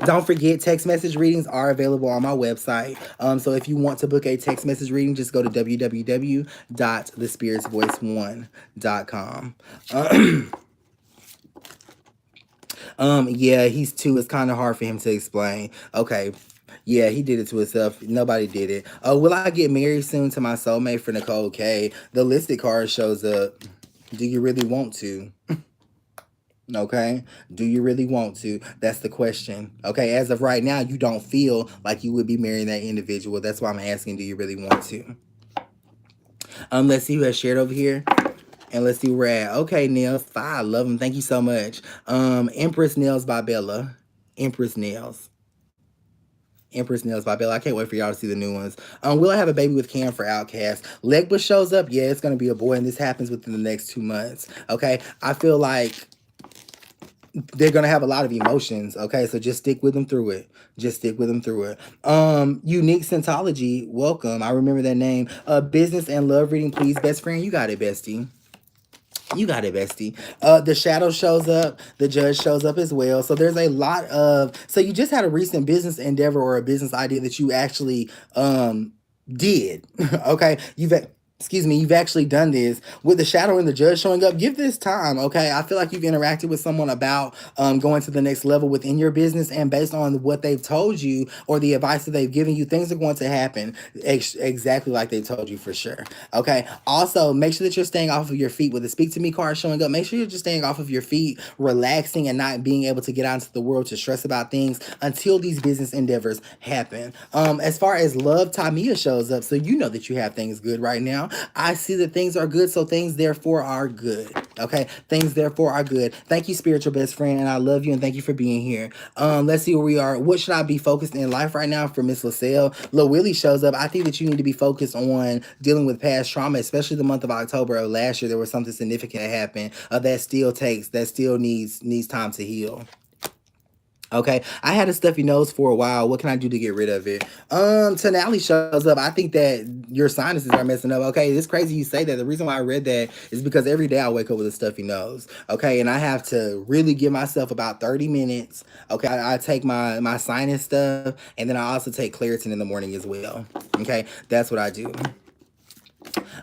Don't forget, text message readings are available on my website. So if you want to book a text message reading, just go to www.thespiritsvoice1.com. Yeah, he's 2. It's kind of hard for him to explain. Okay. Yeah, he did it to himself. Nobody did it. Will I get married soon to my soulmate for Nicole K? The listed card shows up. Do you really want to? Okay, do you really want to? That's the question. Okay, as of right now, you don't feel like you would be marrying that individual. That's why I'm asking, do you really want to? Let's see who has shared over here. And let's see where we're at. Okay, Nails. I love them. Thank you so much. Empress Nails by Bella. Empress Nails. Empress Nails by Bella. I can't wait for y'all to see the new ones. Will I have a baby with Cam for Outcast? Legba shows up. Yeah, it's going to be a boy, and this happens within the next 2 months. Okay, I feel like they're gonna have a lot of emotions. Okay, so just stick with them through it. Just stick with them through it. Unique Scentology, welcome. I remember that name. Business and love reading, please. Best friend, you got it, bestie. You got it, bestie. The shadow shows up. The judge shows up as well. So there's a lot of. So you just had a recent business endeavor or a business idea that you actually did. Okay, you've actually done this with the shadow and the judge showing up. Give this time. Okay, I feel like you've interacted with someone about going to the next level within your business, and based on what they've told you or the advice that they've given you, things are going to happen exactly like they told you, for sure. Okay, also make sure that you're staying off of your feet with the speak to me card showing up. Make sure you're just staying off of your feet, relaxing, and not being able to get out into the world to stress about things until these business endeavors happen. As far as love, Tamia shows up, so you know that you have things good right now. I see that things are good, so things therefore are good. Okay, things therefore are good. Thank you, spiritual best friend, and I love you, and thank you for being here. Let's see where we are. What should I be focused in life right now for Miss LaSalle? Lil Willie shows up. I think that you need to be focused on dealing with past trauma, especially the month of October of last year. There was something significant that happened that still needs time to heal. Okay, I had a stuffy nose for a while. What can I do to get rid of it? Tonali shows up. I think that your sinuses are messing up. Okay, it's crazy you say that. The reason why I read that is because every day I wake up with a stuffy nose. Okay, and I have to really give myself about 30 minutes. Okay, I take my sinus stuff, and then I also take Claritin in the morning as well. Okay, that's what I do.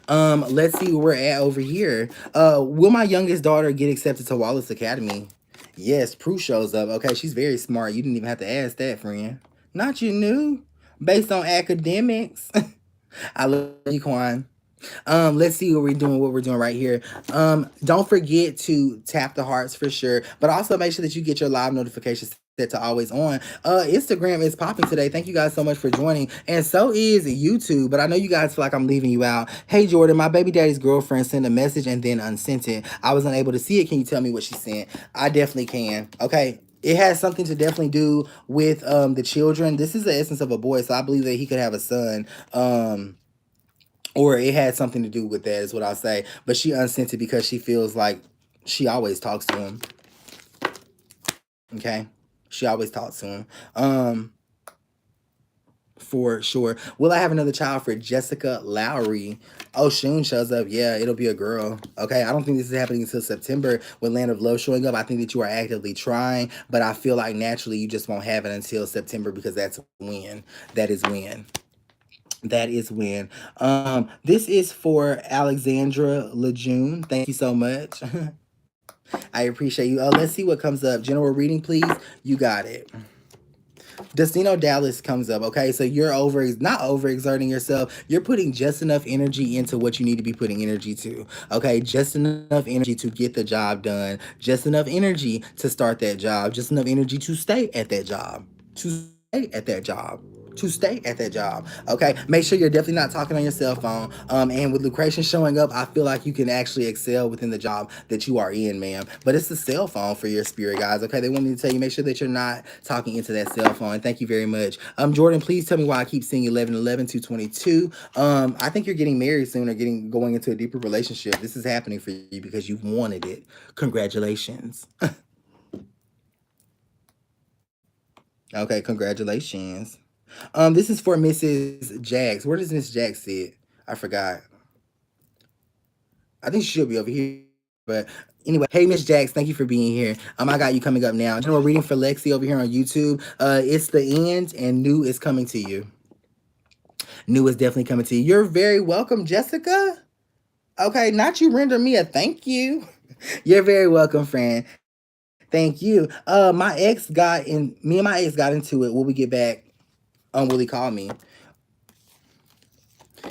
Let's see where we're at over here. Will my youngest daughter get accepted to Wallace Academy? Yes, Prue shows up. Okay, she's very smart. You didn't even have to ask that, friend. Not you knew. Based on academics. I love you, Quan. Let's see what we're doing right here. Don't forget to tap the hearts for sure, but also make sure that you get your live notifications set to always on. Instagram is popping today. Thank you guys so much for joining, and so is YouTube. But I know you guys feel like I'm leaving you out. Hey Jordan, my baby daddy's girlfriend sent a message and then unsent it. I was unable to see it. Can you tell me what she sent? I definitely can. Okay. It has something to definitely do with the children. This is the essence of a boy, so I believe that he could have a son. Or it had something to do with that, is what I'll say. But she unsent it because she feels like she always talks to him. Okay, she always talks to him. For sure. Will I have another child for Jessica Lowry? Oh, Shun shows up. Yeah, it'll be a girl. Okay, I don't think this is happening until September with Land of Love showing up. I think that you are actively trying, but I feel like naturally you just won't have it until September because that's when. That is when. That is when. This is for Alexandra Lejeune. Thank you so much. I appreciate you. Let's see what comes up. General reading, please. You got it. Destino Dallas comes up. Okay, so you're not overexerting yourself. You're putting just enough energy into what you need to be putting energy to. Okay, just enough energy to get the job done. Just enough energy to start that job. Just enough energy to stay at that job. To stay at that job. Okay, make sure you're definitely not talking on your cell phone. And with Lucretia showing up, I feel like you can actually excel within the job that you are in, ma'am. But it's the cell phone for your spirit, guys. Okay, they want me to tell you, make sure that you're not talking into that cell phone. Thank you very much. Jordan, please tell me why I keep seeing 1111 222. I think you're getting married soon or going into a deeper relationship. This is happening for you because you've wanted it. Congratulations. Okay, congratulations. This is for Mrs. Jax. Where does Miss Jax sit? I forgot. I think she should be over here. But anyway, hey Miss Jax, thank you for being here. I got you coming up now. General reading for Lexi over here on YouTube. It's the end, and new is coming to you. New is definitely coming to you. You're very welcome, Jessica. Okay, not you render me a thank you. You're very welcome, friend. Thank you. Me and my ex got into it. Will we get back? Will he call me?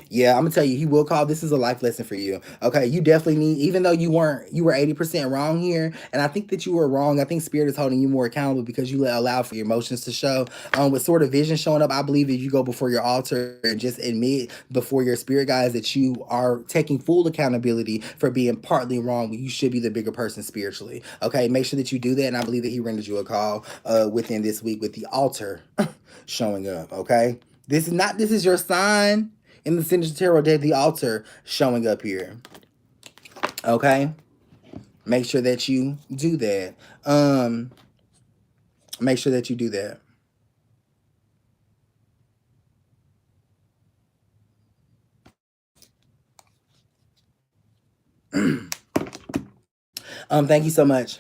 Yeah, I'm gonna tell you, he will call. This is a life lesson for you. Okay, you definitely need, even though you were 80% wrong here, and I think that you were wrong. I think spirit is holding you more accountable because you allow for your emotions to show. With sort of vision showing up, I believe if you go before your altar and just admit before your spirit guides that you are taking full accountability for being partly wrong, you should be the bigger person spiritually. Okay, make sure that you do that, and I believe that he renders you a call within this week with the altar showing up. Okay, this is your sign in the Signature Tarot Day, the altar showing up here. Okay? Make sure that you do that. Make sure that you do that. Thank you so much.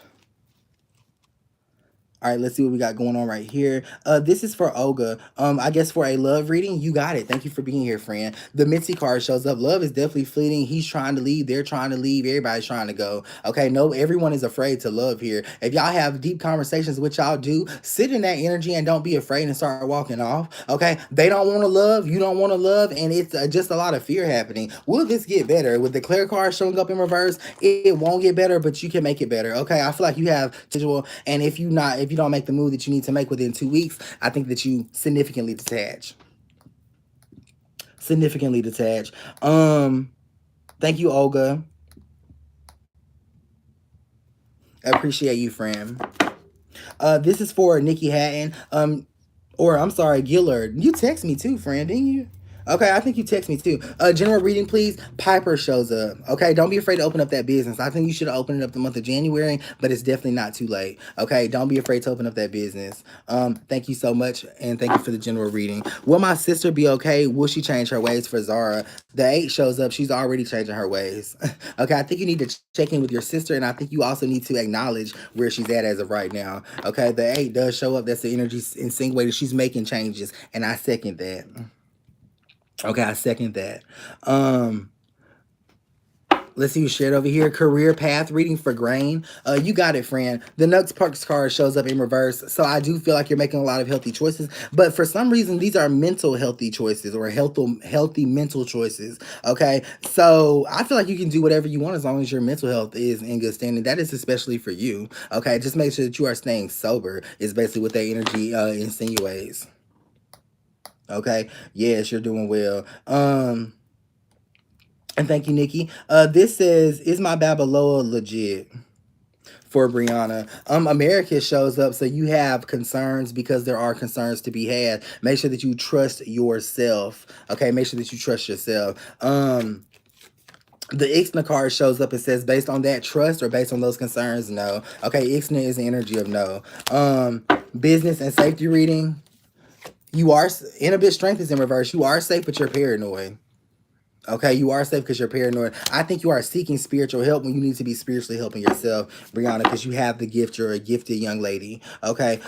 All right, let's see what we got going on right here. This is for Olga. I guess for a love reading, you got it. Thank you for being here, friend. The Mitzi card shows up. Love is definitely fleeting. He's trying to leave. They're trying to leave. Everybody's trying to go. Okay, no, everyone is afraid to love here. If y'all have deep conversations, which y'all do, sit in that energy and don't be afraid and start walking off. Okay, they don't want to love. You don't want to love, and it's just a lot of fear happening. Will this get better? With the Claire card showing up in reverse, it won't get better, but you can make it better. Okay, I feel like you have visual, and if you don't make the move that you need to make within 2 weeks, I think that you significantly detach. Significantly detach. Thank you, Olga. I appreciate you, friend. This is for Nikki Hatton. Or I'm sorry, Gillard. You text me too, friend, didn't you? Okay, I think you text me too. General reading, please. Piper shows up. Okay, don't be afraid to open up that business. I think you should have opened it up the month of January, but it's definitely not too late. Okay, don't be afraid to open up that business. Thank you so much, and thank you for the general reading. Will my sister be okay? Will she change her ways for Zara? The 8 shows up. She's already changing her ways. Okay, I think you need to check in with your sister, and I think you also need to acknowledge where she's at as of right now. Okay, the 8 does show up. That's the energy insinuated. She's making changes, and I second that. Okay, I second that. Let's Let's see who shared over here. Career path reading for grain. You got it, friend. The Nux Parks card shows up in reverse. So I do feel like you're making a lot of healthy choices. But for some reason, these are mental healthy choices or healthy mental choices. Okay. So I feel like you can do whatever you want as long as your mental health is in good standing. That is especially for you. Okay. Just make sure that you are staying sober, is basically what that energy insinuates. Okay. Yes, you're doing well. And thank you, Nikki. This says, "Is my Babaloa legit?" For Brianna. America shows up, so you have concerns because there are concerns to be had. Make sure that you trust yourself. Okay, make sure that you trust yourself. The Ixna card shows up and says, based on that trust or based on those concerns, no. Okay, Ixna is the energy of no. Business and safety reading. You are inner strength is in reverse. You are safe, but you're paranoid. Okay, you are safe because you're paranoid. I think you are seeking spiritual help when you need to be spiritually helping yourself, Brianna, because you have the gift. You're a gifted young lady. Okay.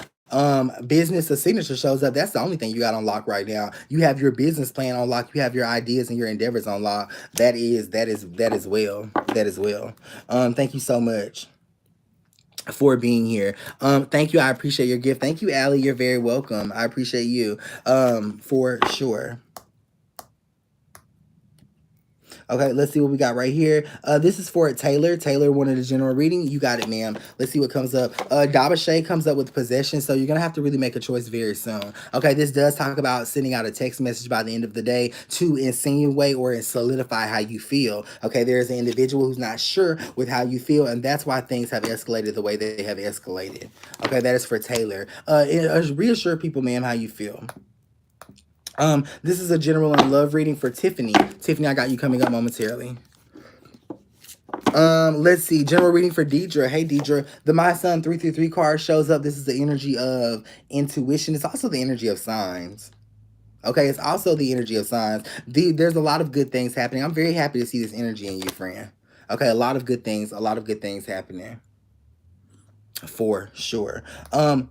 Business, a signature shows up. That's the only thing you got on lock right now. You have your business plan on lock. You have your ideas and your endeavors on lock. That is well. That is well. Thank you so much for being here. Thank you. I appreciate your gift. Thank you, Allie. You're very welcome. I appreciate you. For sure. Okay, let's see what we got right here. This is for Taylor. Taylor wanted a general reading. You got it, ma'am. Let's see what comes up. Dabashay comes up with possession, so you're going to have to really make a choice very soon. Okay, this does talk about sending out a text message by the end of the day to insinuate or solidify how you feel. Okay, there's an individual who's not sure with how you feel, and that's why things have escalated the way they have escalated. Okay, that is for Taylor. Reassure people, ma'am, how you feel. This is a general and love reading for Tiffany. Tiffany, I got you coming up momentarily. Let's see. General reading for Deidre. Hey, Deidre. The My Son 333 card shows up. This is the energy of intuition. It's also the energy of signs. Okay, it's also the energy of signs. There's a lot of good things happening. I'm very happy to see this energy in you, friend. Okay, a lot of good things. A lot of good things happening. For sure.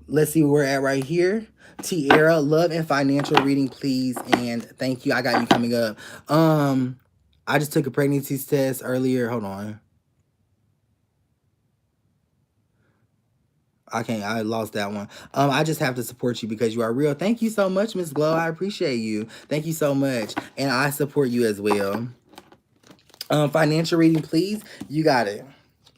Let's see where we're at right here. Tiara, love and financial reading, please. And thank you. I got you coming up. I just took a pregnancy test earlier. Hold on. I lost that one. I just have to support you because you are real. Thank you so much, Miss Glow. I appreciate you. Thank you so much. And I support you as well. Financial reading, please. You got it.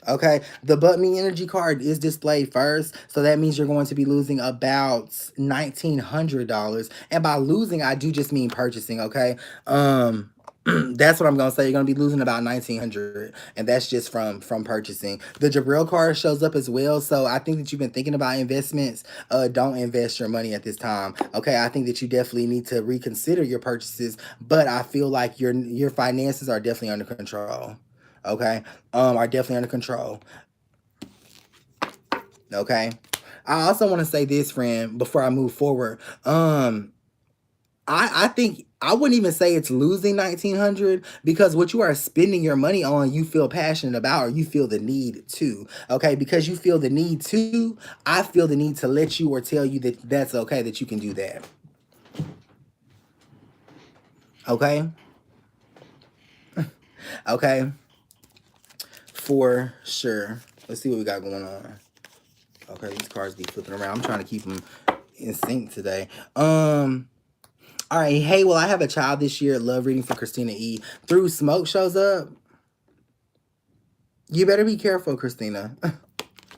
Okay, the But Me Energy card is displayed first, so that means you're going to be losing about $1,900. And by losing, I do just mean purchasing. Okay, that's what I'm gonna say. You're gonna be losing about 1,900, and that's just from purchasing. The Jabril card shows up as well, so I think that you've been thinking about investments. Don't invest your money at this time. Okay, I think that you definitely need to reconsider your purchases, but I feel like your finances are definitely under control. Okay, are definitely under control. Okay, I also want to say this, friend, before I move forward. I think I wouldn't even say it's losing 1,900 because what you are spending your money on, you feel passionate about or you feel the need to. Okay, because you feel the need to, I feel the need to let you or tell you that that's okay, that you can do that. Okay, okay, for sure. Let's see what we got going on. Okay, these cards be flipping around. I'm trying to keep them in sync today. All right. Hey, well, I have a child this year. Love reading for Christina E. Through Smoke shows up. You better be careful, Christina.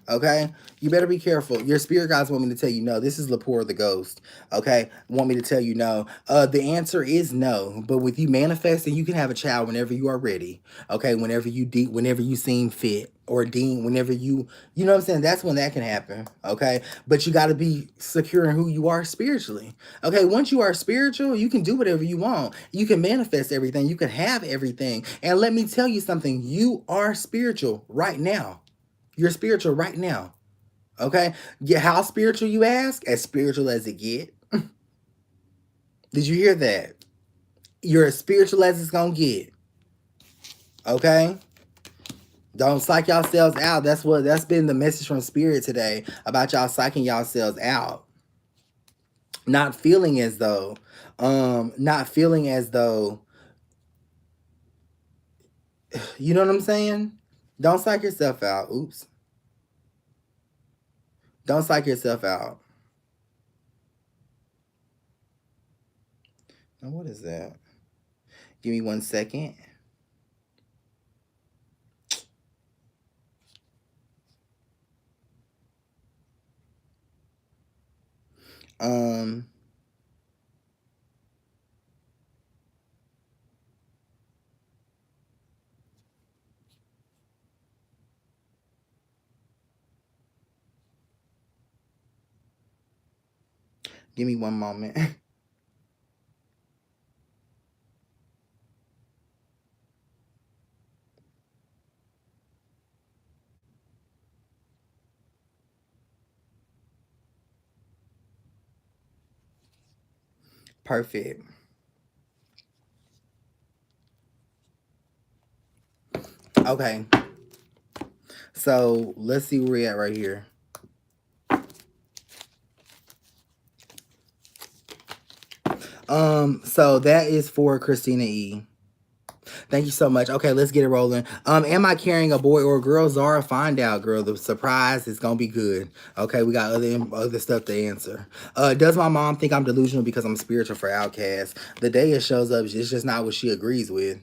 Okay? You better be careful. Your spirit guides want me to tell you no. This is Lepore the ghost. Okay? Want me to tell you no. The answer is no. But with you manifesting, you can have a child whenever you are ready. Okay? Whenever you seem fit. Or deem whenever you know what I'm saying? That's when that can happen. Okay? But you gotta be secure in who you are spiritually. Okay, once you are spiritual, you can do whatever you want. You can manifest everything. You can have everything. And let me tell you something. You are spiritual right now. You're spiritual right now. Okay? Yeah, how spiritual you ask? As spiritual as it get. Did you hear that? You're as spiritual as it's gonna get. Okay? Don't psych yourselves out. That's been the message from spirit today about y'all psyching yourselves out. Not feeling as though, not feeling as though You know what I'm saying? Don't psych yourself out. Oops. Don't psych yourself out. Now, what is that? Give me 1 second. Um, Give me one moment. Perfect. Okay. So let's see where we're at right here. So that is for Christina E. Thank you so much. Okay, let's get it rolling. Am I carrying a boy or a girl? Zara, find out, girl. The surprise is gonna be good. Okay, we got other stuff to answer. Does my mom think I'm delusional because I'm spiritual for outcasts? The day it shows up, it's just not what she agrees with.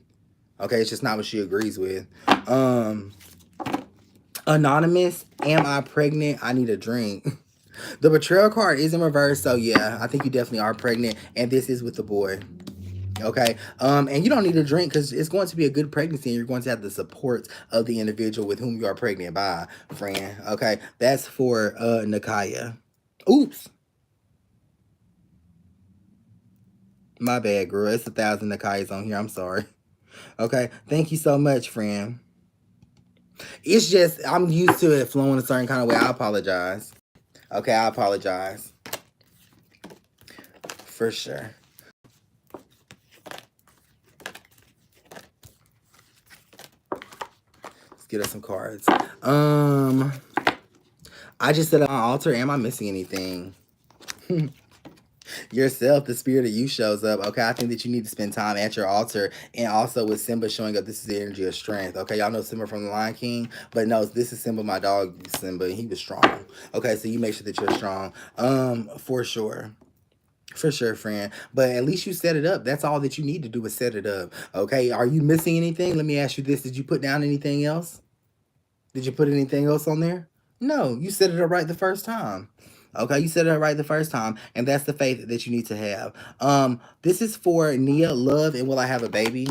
Okay, it's just not what she agrees with. Um, Anonymous, am I pregnant? I need a drink. The betrayal card is in reverse, so yeah, I think you definitely are pregnant, and this is with the boy. Okay. And you don't need to drink because it's going to be a good pregnancy and you're going to have the support of the individual with whom you are pregnant by, friend. Okay. That's for Nakaya. Oops. My bad, girl. It's 1,000 Nakayas on here. I'm sorry. Okay. Thank you so much, friend. It's just I'm used to it flowing a certain kind of way. I apologize. Okay, I apologize. For sure. Let's get us some cards. I just said on altar, am I missing anything? Yourself, the spirit of you shows up. Okay, I think that you need to spend time at your altar, and also with Simba showing up, this is the energy of strength. Okay, y'all know Simba from the Lion King, but no, this is Simba, my dog Simba. He was strong. Okay, so you make sure that you're strong. For sure. For sure, friend. But at least you set it up. That's all that you need to do is set it up. Okay. Are you missing anything? Let me ask you this. Did you put down anything else? Did you put anything else on there? No, you set it up right the first time. Okay, you set it up right the first time, and that's the faith that you need to have. This is for Nia Love, and will I have a baby?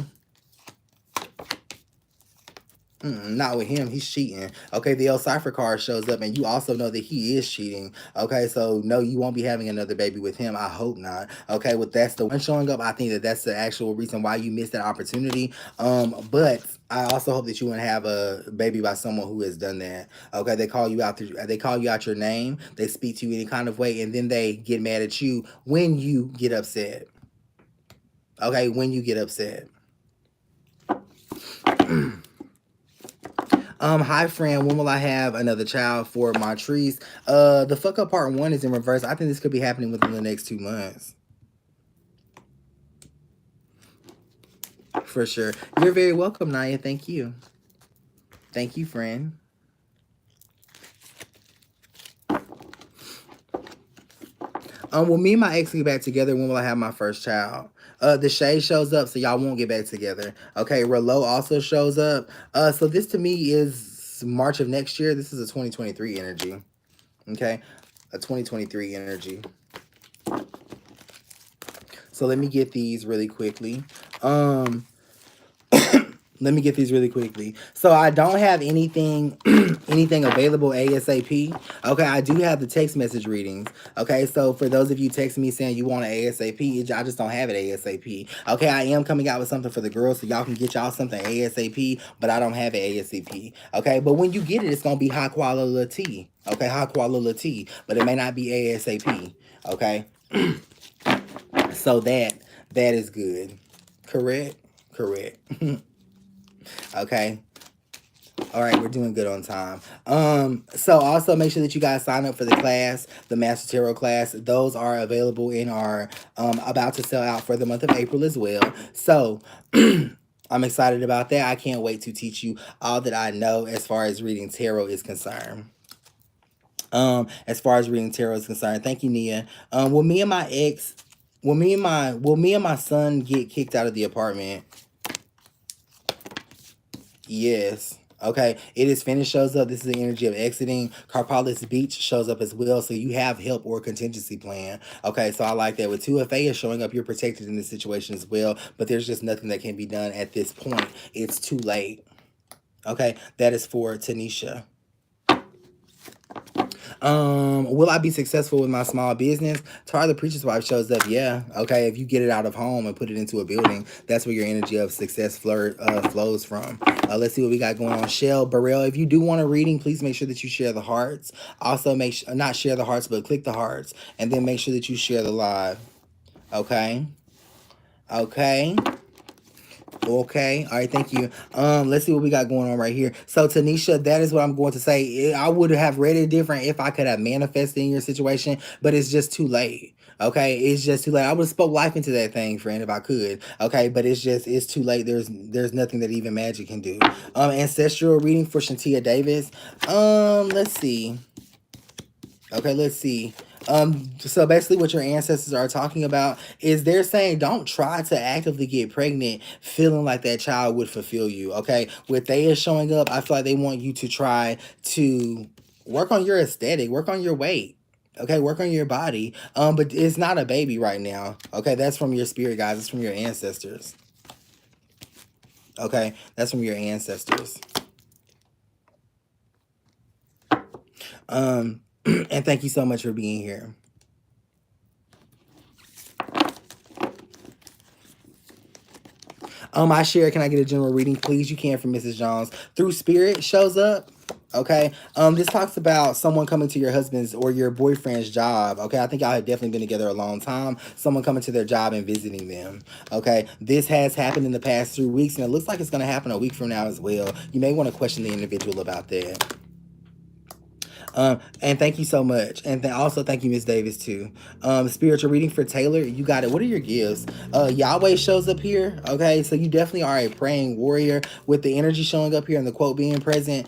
Not with him. He's cheating. Okay, the El Cipher card shows up, and you also know that he is cheating. Okay, so no, you won't be having another baby with him. I hope not. Okay, well, that's the one showing up. I think that that's the actual reason why you missed that opportunity. But I also hope that you want to have a baby by someone who has done that. Okay, they call you out. They call you out your name. They speak to you any kind of way, and then they get mad at you when you get upset. Okay, when you get upset. Hi friend, when will I have another child for Montrese? The fuck up part 1 is in reverse. I think this could be happening within the next 2 months. For sure. You're very welcome, Naya. Thank you. Thank you, friend. Will me and my ex get back together? When will I have my first child? The shade shows up, so y'all won't get back together. Okay, Relo also shows up. So this to me is March of next year. This is a 2023 energy. Okay, a 2023 energy. So let me get these really quickly. Let me get these really quickly. So I don't have anything anything available ASAP. Okay, I do have the text message readings. Okay, so for those of you texting me saying you want an ASAP, I just don't have it ASAP. Okay, I am coming out with something for the girls so y'all can get y'all something ASAP, but I don't have it ASAP. Okay, but when you get it, it's gonna be high quality. Okay, high quality, but it may not be ASAP. Okay, so that is good. Correct. Correct. Okay. All right, we're doing good on time. So also make sure that you guys sign up for the class, the Master Tarot class. Those are available in our about to sell out for the month of April as well. So I'm excited about that. I can't wait to teach you all that I know as far as reading tarot is concerned. As far as reading tarot is concerned. Thank you, Nia. Will me and my ex, will me and my son get kicked out of the apartment? Yes. Okay. It is finished shows up. This is the energy of exiting. Carpalis Beach shows up as well. So you have help or contingency plan. Okay. So I like that. With 2FA is showing up, you're protected in this situation as well. But there's just nothing that can be done at this point. It's too late. Okay. That is for Tanisha. Will I be successful with my small business? Tara the preacher's wife shows up. Yeah. Okay. If you get it out of home and put it into a building, that's where your energy of success flows from. Let's see what we got going on. Shell Burrell, if you do want a reading, please make sure that you share the hearts. Also, not share the hearts, but click the hearts, and then make sure that you share the live. Okay. Okay. Okay. All right. Thank you. Let's see what we got going on right here. So Tanisha, that is what I'm going to say. I would have read it different if I could have manifested in your situation, but it's just too late. Okay, it's just too late. I would have spoke life into that thing, friend, if I could. Okay, but it's too late. There's nothing that even magic can do. Ancestral reading for Shantia Davis. Let's see. Okay, let's see. So basically what your ancestors are talking about is they're saying don't try to actively get pregnant feeling like that child would fulfill you. Okay. With they is showing up, I feel like they want you to try to work on your aesthetic, work on your weight. Okay, work on your body. But it's not a baby right now. Okay, that's from your spirit guys, it's from your ancestors. Okay, that's from your ancestors. And thank you so much for being here. I share. Can I get a general reading, please? You can from Mrs. Jones. Through Spirit shows up. Okay. This talks about someone coming to your husband's or your boyfriend's job. Okay. I think y'all have definitely been together a long time. Someone coming to their job and visiting them. Okay. This has happened in the past 3 weeks, and it looks like it's going to happen a week from now as well. You may want to question the individual about that. And thank you so much. And also thank you, Miss Davis, too. Spiritual reading for Taylor. You got it. What are your gifts? Yahweh shows up here. Okay. So you definitely are a praying warrior with the energy showing up here and the quote being present.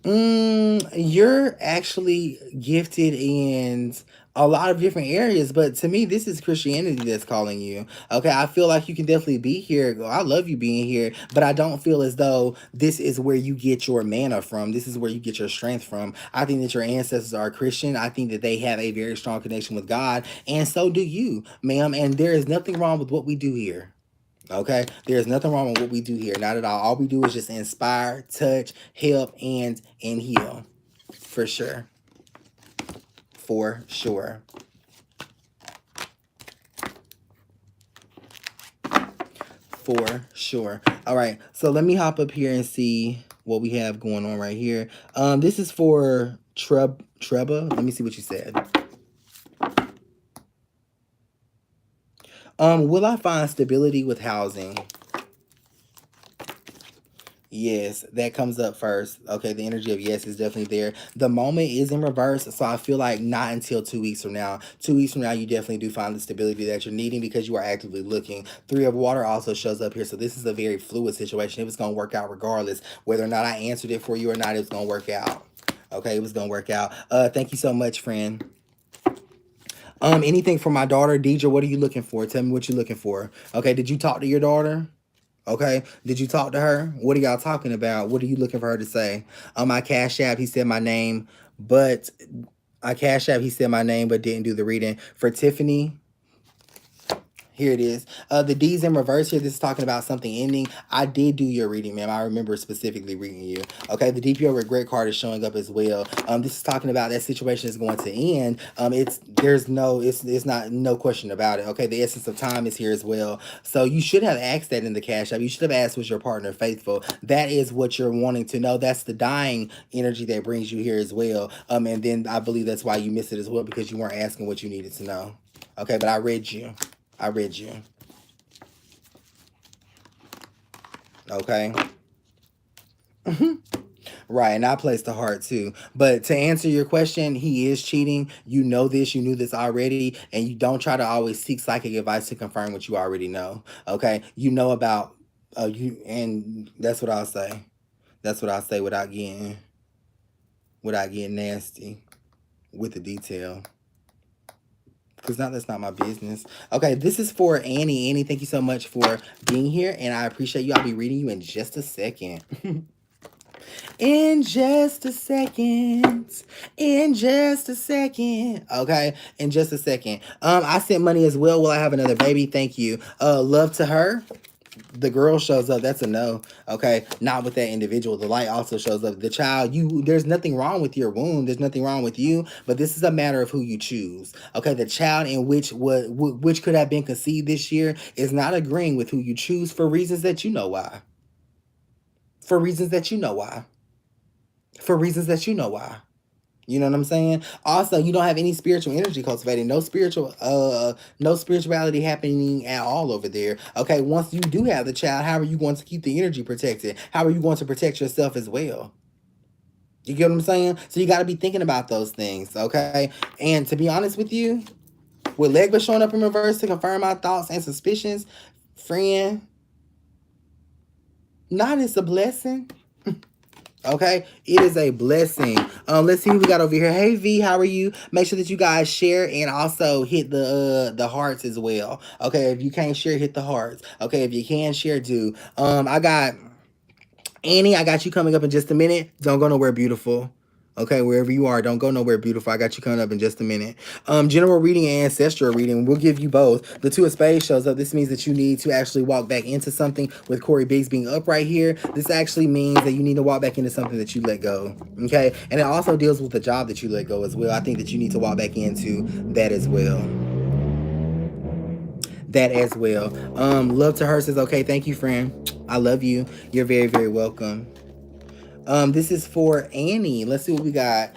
You're actually gifted in a lot of different areas, but to me, this is Christianity that's calling you. Okay, I feel like you can definitely be here. I love you being here, but I don't feel as though this is where you get your manna from. This is where you get your strength from. I think that your ancestors are Christian. I think that they have a very strong connection with God, and so do you, ma'am. And there is nothing wrong with what we do here. Okay, there's nothing wrong with what we do here, not at all. We do is just inspire, touch, help, and heal, for sure, for sure, for sure. All right, so let me hop up here and see what we have going on right here. This is for Treba. Let me see what you said. Will I find stability with housing? Yes, that comes up first. Okay, the energy of yes is definitely there. The moment is in reverse, so I feel like not until 2 weeks from now. 2 weeks from now, you definitely do find the stability that you're needing because you are actively looking. Three of Water also shows up here, so this is a very fluid situation. It was going to work out regardless. Whether or not I answered it for you or not, it was going to work out. Okay, it was going to work out. Thank you so much, friend. Anything for my daughter, Deidre, what are you looking for? Tell me what you're looking for. Okay, did you talk to your daughter? Okay. Did you talk to her? What are y'all talking about? What are you looking for her to say? On my Cash App, he said my name, but I Cash App, he said my name, but didn't do the reading. For Tiffany, here it is. The D's in reverse here. This is talking about something ending. I did do your reading, ma'am. I remember specifically reading you. Okay, the DPO regret card is showing up as well. This is talking about that situation is going to end. It's not no question about it. Okay, the essence of time is here as well. So you should have asked that in the Cash App. You should have asked, was your partner faithful? That is what you're wanting to know. That's the dying energy that brings you here as well. And then I believe that's why you missed it as well, because you weren't asking what you needed to know. Okay, but I read you. I read you. Okay. Right, and I placed the heart too. But to answer your question, he is cheating. You know this, you knew this already, and you don't try to always seek psychic advice to confirm what you already know. Okay, you know about Oh, you and that's what I'll say. That's what I'll say without getting nasty with the detail. Because now that's not my business. Okay, this is for Annie. Annie, thank you so much for being here, and I appreciate you. I'll be reading you in just a second. In just a second. In just a second. Okay, in just a second. I sent money as well. Will I have another baby? Thank you. Love to her. The girl shows up, that's a no. Okay, not with that individual. The light also shows up. The child, there's nothing wrong with your womb. There's nothing wrong with you, but this is a matter of who you choose. Okay, the child in which could have been conceived this year is not agreeing with who you choose for reasons that you know why. For reasons that you know why. For reasons that you know why. You know what I'm saying? Also, you don't have any spiritual energy cultivating, no spirituality happening at all over there. Okay, once you do have the child, how are you going to keep the energy protected? How are you going to protect yourself as well? You get what I'm saying? So you got to be thinking about those things, okay? And to be honest with you, with Legba showing up in reverse to confirm my thoughts and suspicions, friend, not is a blessing. Okay, it is a blessing. Let's see who we got over here. Hey V, how are you? Make sure that you guys share and also hit the hearts as well. Okay, if you can't share, hit the hearts. Okay, if you can share, do. I got Annie. I got you coming up in just a minute. Don't go nowhere, beautiful. Okay, wherever you are, don't go nowhere, beautiful. I got you coming up in just a minute. General reading and ancestral reading, we'll give you both. The Two of Spades shows up. This means that you need to actually walk back into something with Corey Biggs being up right here. This actually means that you need to walk back into something that you let go. Okay, and it also deals with the job that you let go as well. I think that you need to walk back into that as well. That as well. Love to her says, okay, thank you, friend. I love you. You're very, very welcome. This is for Annie. Let's see what we got.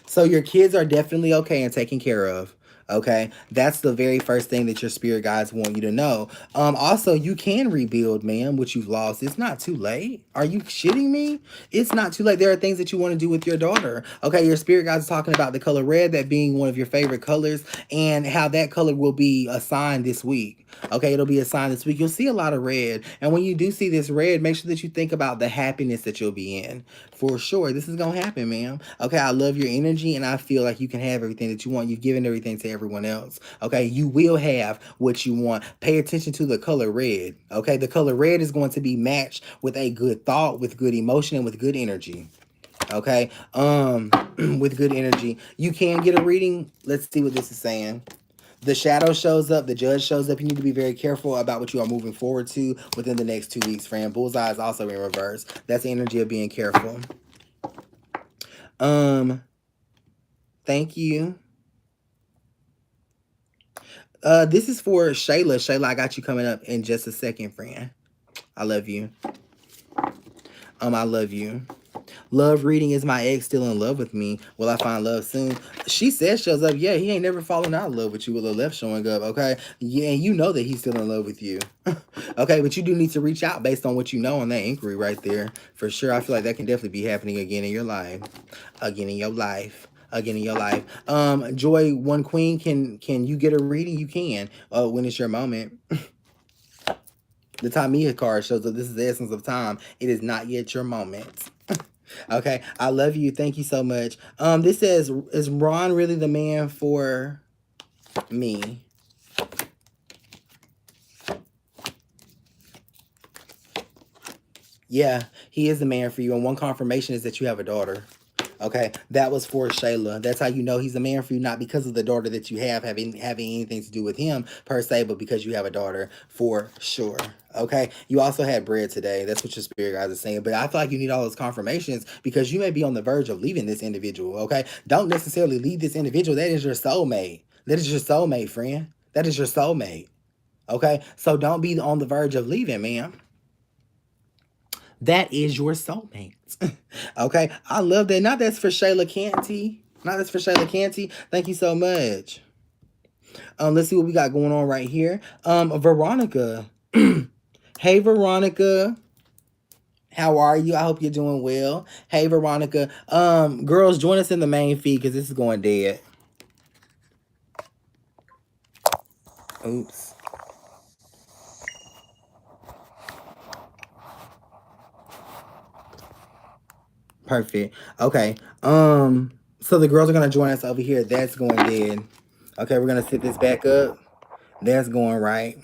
So your kids are definitely okay and taken care of. Okay, that's the very first thing that your spirit guides want you to know. Also, you can rebuild, ma'am, what you've lost. It's not too late. Are you shitting me? It's not too late. There are things that you want to do with your daughter. Okay, your spirit guides are talking about the color red, that being one of your favorite colors, and how that color will be assigned this week. Okay, it'll be assigned this week. You'll see a lot of red, and when you do see this red, make sure that you think about the happiness that you'll be in. For sure, this is gonna happen, ma'am. Okay, I love your energy, and I feel like you can have everything that you want. You've given everything to everyone else. Okay, you will have what you want. Pay attention to the color red. Okay, the color red is going to be matched with a good thought, with good emotion, and with good energy. Okay, with good energy, you can get a reading. Let's see what this is saying. The shadow shows up, the judge shows up. You need to be very careful about what you are moving forward to within the next 2 weeks, friend. Bullseye is also in reverse. That's the energy of being careful. Thank you. This is for Shayla. Shayla, I got you coming up in just a second, friend. I love you. I love you. Love reading, is my ex still in love with me? Will I find love soon? She says shows up. Yeah, he ain't never fallen out of love with you with a left showing up. Okay. Yeah, and you know that he's still in love with you. Okay, but you do need to reach out based on what you know on that inquiry right there. For sure. I feel like that can definitely be happening again in your life. Again in your life. Again in your life. Joy One Queen, can you get a reading? You can. When it's your moment. The Tamiya card shows that this is the essence of time. It is not yet your moment. Okay, I love you. Thank you so much. This says, is Ron really the man for me? Yeah, he is the man for you. And one confirmation is that you have a daughter. Okay, that was for Shayla. That's how you know he's a man for you, not because of the daughter that you have having anything to do with him per se, but because you have a daughter for sure. Okay, you also had bread today. That's what your spirit guys are saying. But I feel like you need all those confirmations because you may be on the verge of leaving this individual. Okay, don't necessarily leave this individual. That is your soulmate. That is your soulmate, friend. That is your soulmate. Okay, so don't be on the verge of leaving, ma'am. That is your soulmate. Okay, I love that. Now that's for Shayla Canty. Now that's for Shayla Canty. Thank you so much. Let's see what we got going on right here. Veronica. Hey, Veronica. How are you? I hope you're doing well. Hey, Veronica. Girls, join us in the main feed because this is going dead. Oops. Perfect. Okay. So the girls are gonna join us over here. That's going dead. Okay, we're gonna sit this back up. That's going right.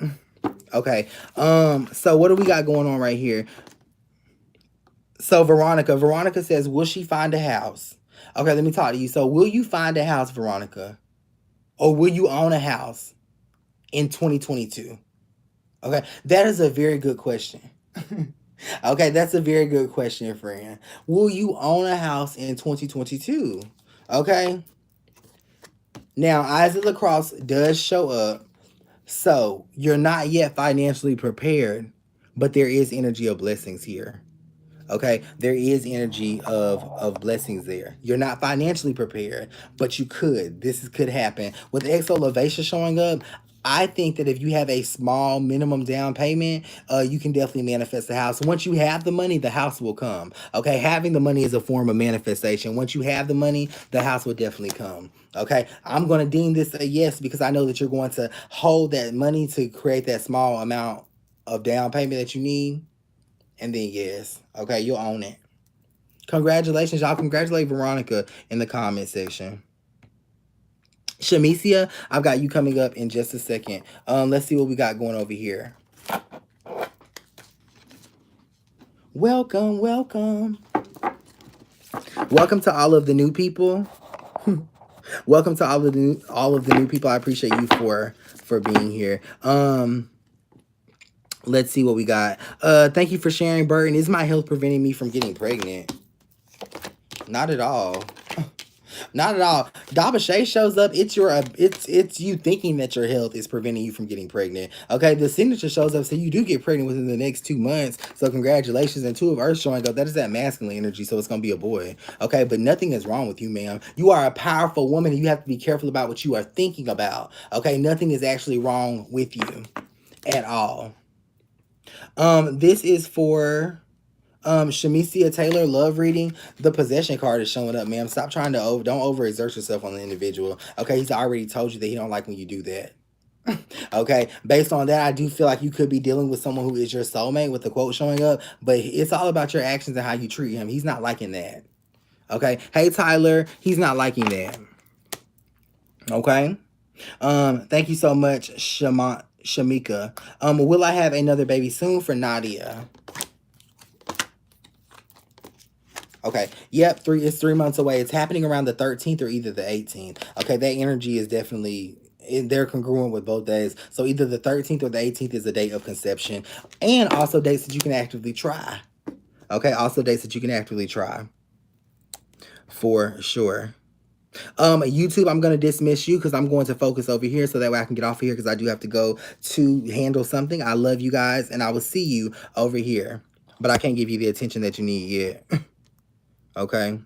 Okay. So what do we got going on right here? So Veronica says, will she find a house? Okay, let me talk to you. So will you find a house, Veronica? Or will you own a house in 2022? Okay, that is a very good question. Okay, that's a very good question, friend. Will you own a house in 2022? Okay. Now, Isaac Lacrosse does show up. So, you're not yet financially prepared, but there is energy of blessings here. Okay, there is energy of blessings there. You're not financially prepared, but you could. Could happen with exo elevation showing up. I think that if you have a small minimum down payment, you can definitely manifest the house. Once you have the money, the house will come. Okay, having the money is a form of manifestation. Once you have the money, the house will definitely come. Okay, I'm going to deem this a yes because I know that you're going to hold that money to create that small amount of down payment that you need, and then yes, okay, you'll own it. Congratulations, y'all. Congratulate Veronica in the comment section. Shamicia, I've got you coming up in just a second. Let's see what we got going over here. Welcome, welcome. Welcome to all of the new people. Welcome to all of the new people. I appreciate you for being here. Let's see what we got. Thank you for sharing, Burton. Is my health preventing me from getting pregnant? Not at all. Not at all. Daba Shay shows up. It's you thinking that your health is preventing you from getting pregnant. Okay, the signature shows up, so you do get pregnant within the next 2 months. So congratulations. And two of Earth showing up. That is that masculine energy. So it's gonna be a boy. Okay, but nothing is wrong with you, ma'am. You are a powerful woman, and you have to be careful about what you are thinking about. Okay, nothing is actually wrong with you at all. This is for Shamicia Taylor, love reading. The possession card is showing up, ma'am. Stop trying to don't overexert yourself on the individual. Okay, he's already told you that he don't like when you do that. Okay, based on that, I do feel like you could be dealing with someone who is your soulmate with the quote showing up, but it's all about your actions and how you treat him. He's not liking that. Okay, hey Tyler, he's not liking that. Okay, thank you so much, Shamika. Will I have another baby soon for Nadia? Okay. Yep. It's 3 months away. It's happening around the 13th or either the 18th. Okay. That energy is definitely they're congruent with both days. So either the 13th or the 18th is a date of conception, and also dates that you can actively try. Okay. Also dates that you can actively try for sure. YouTube, I'm gonna dismiss you because I'm going to focus over here so that way I can get off of here because I do have to go to handle something. I love you guys, and I will see you over here. But I can't give you the attention that you need yet. Okay.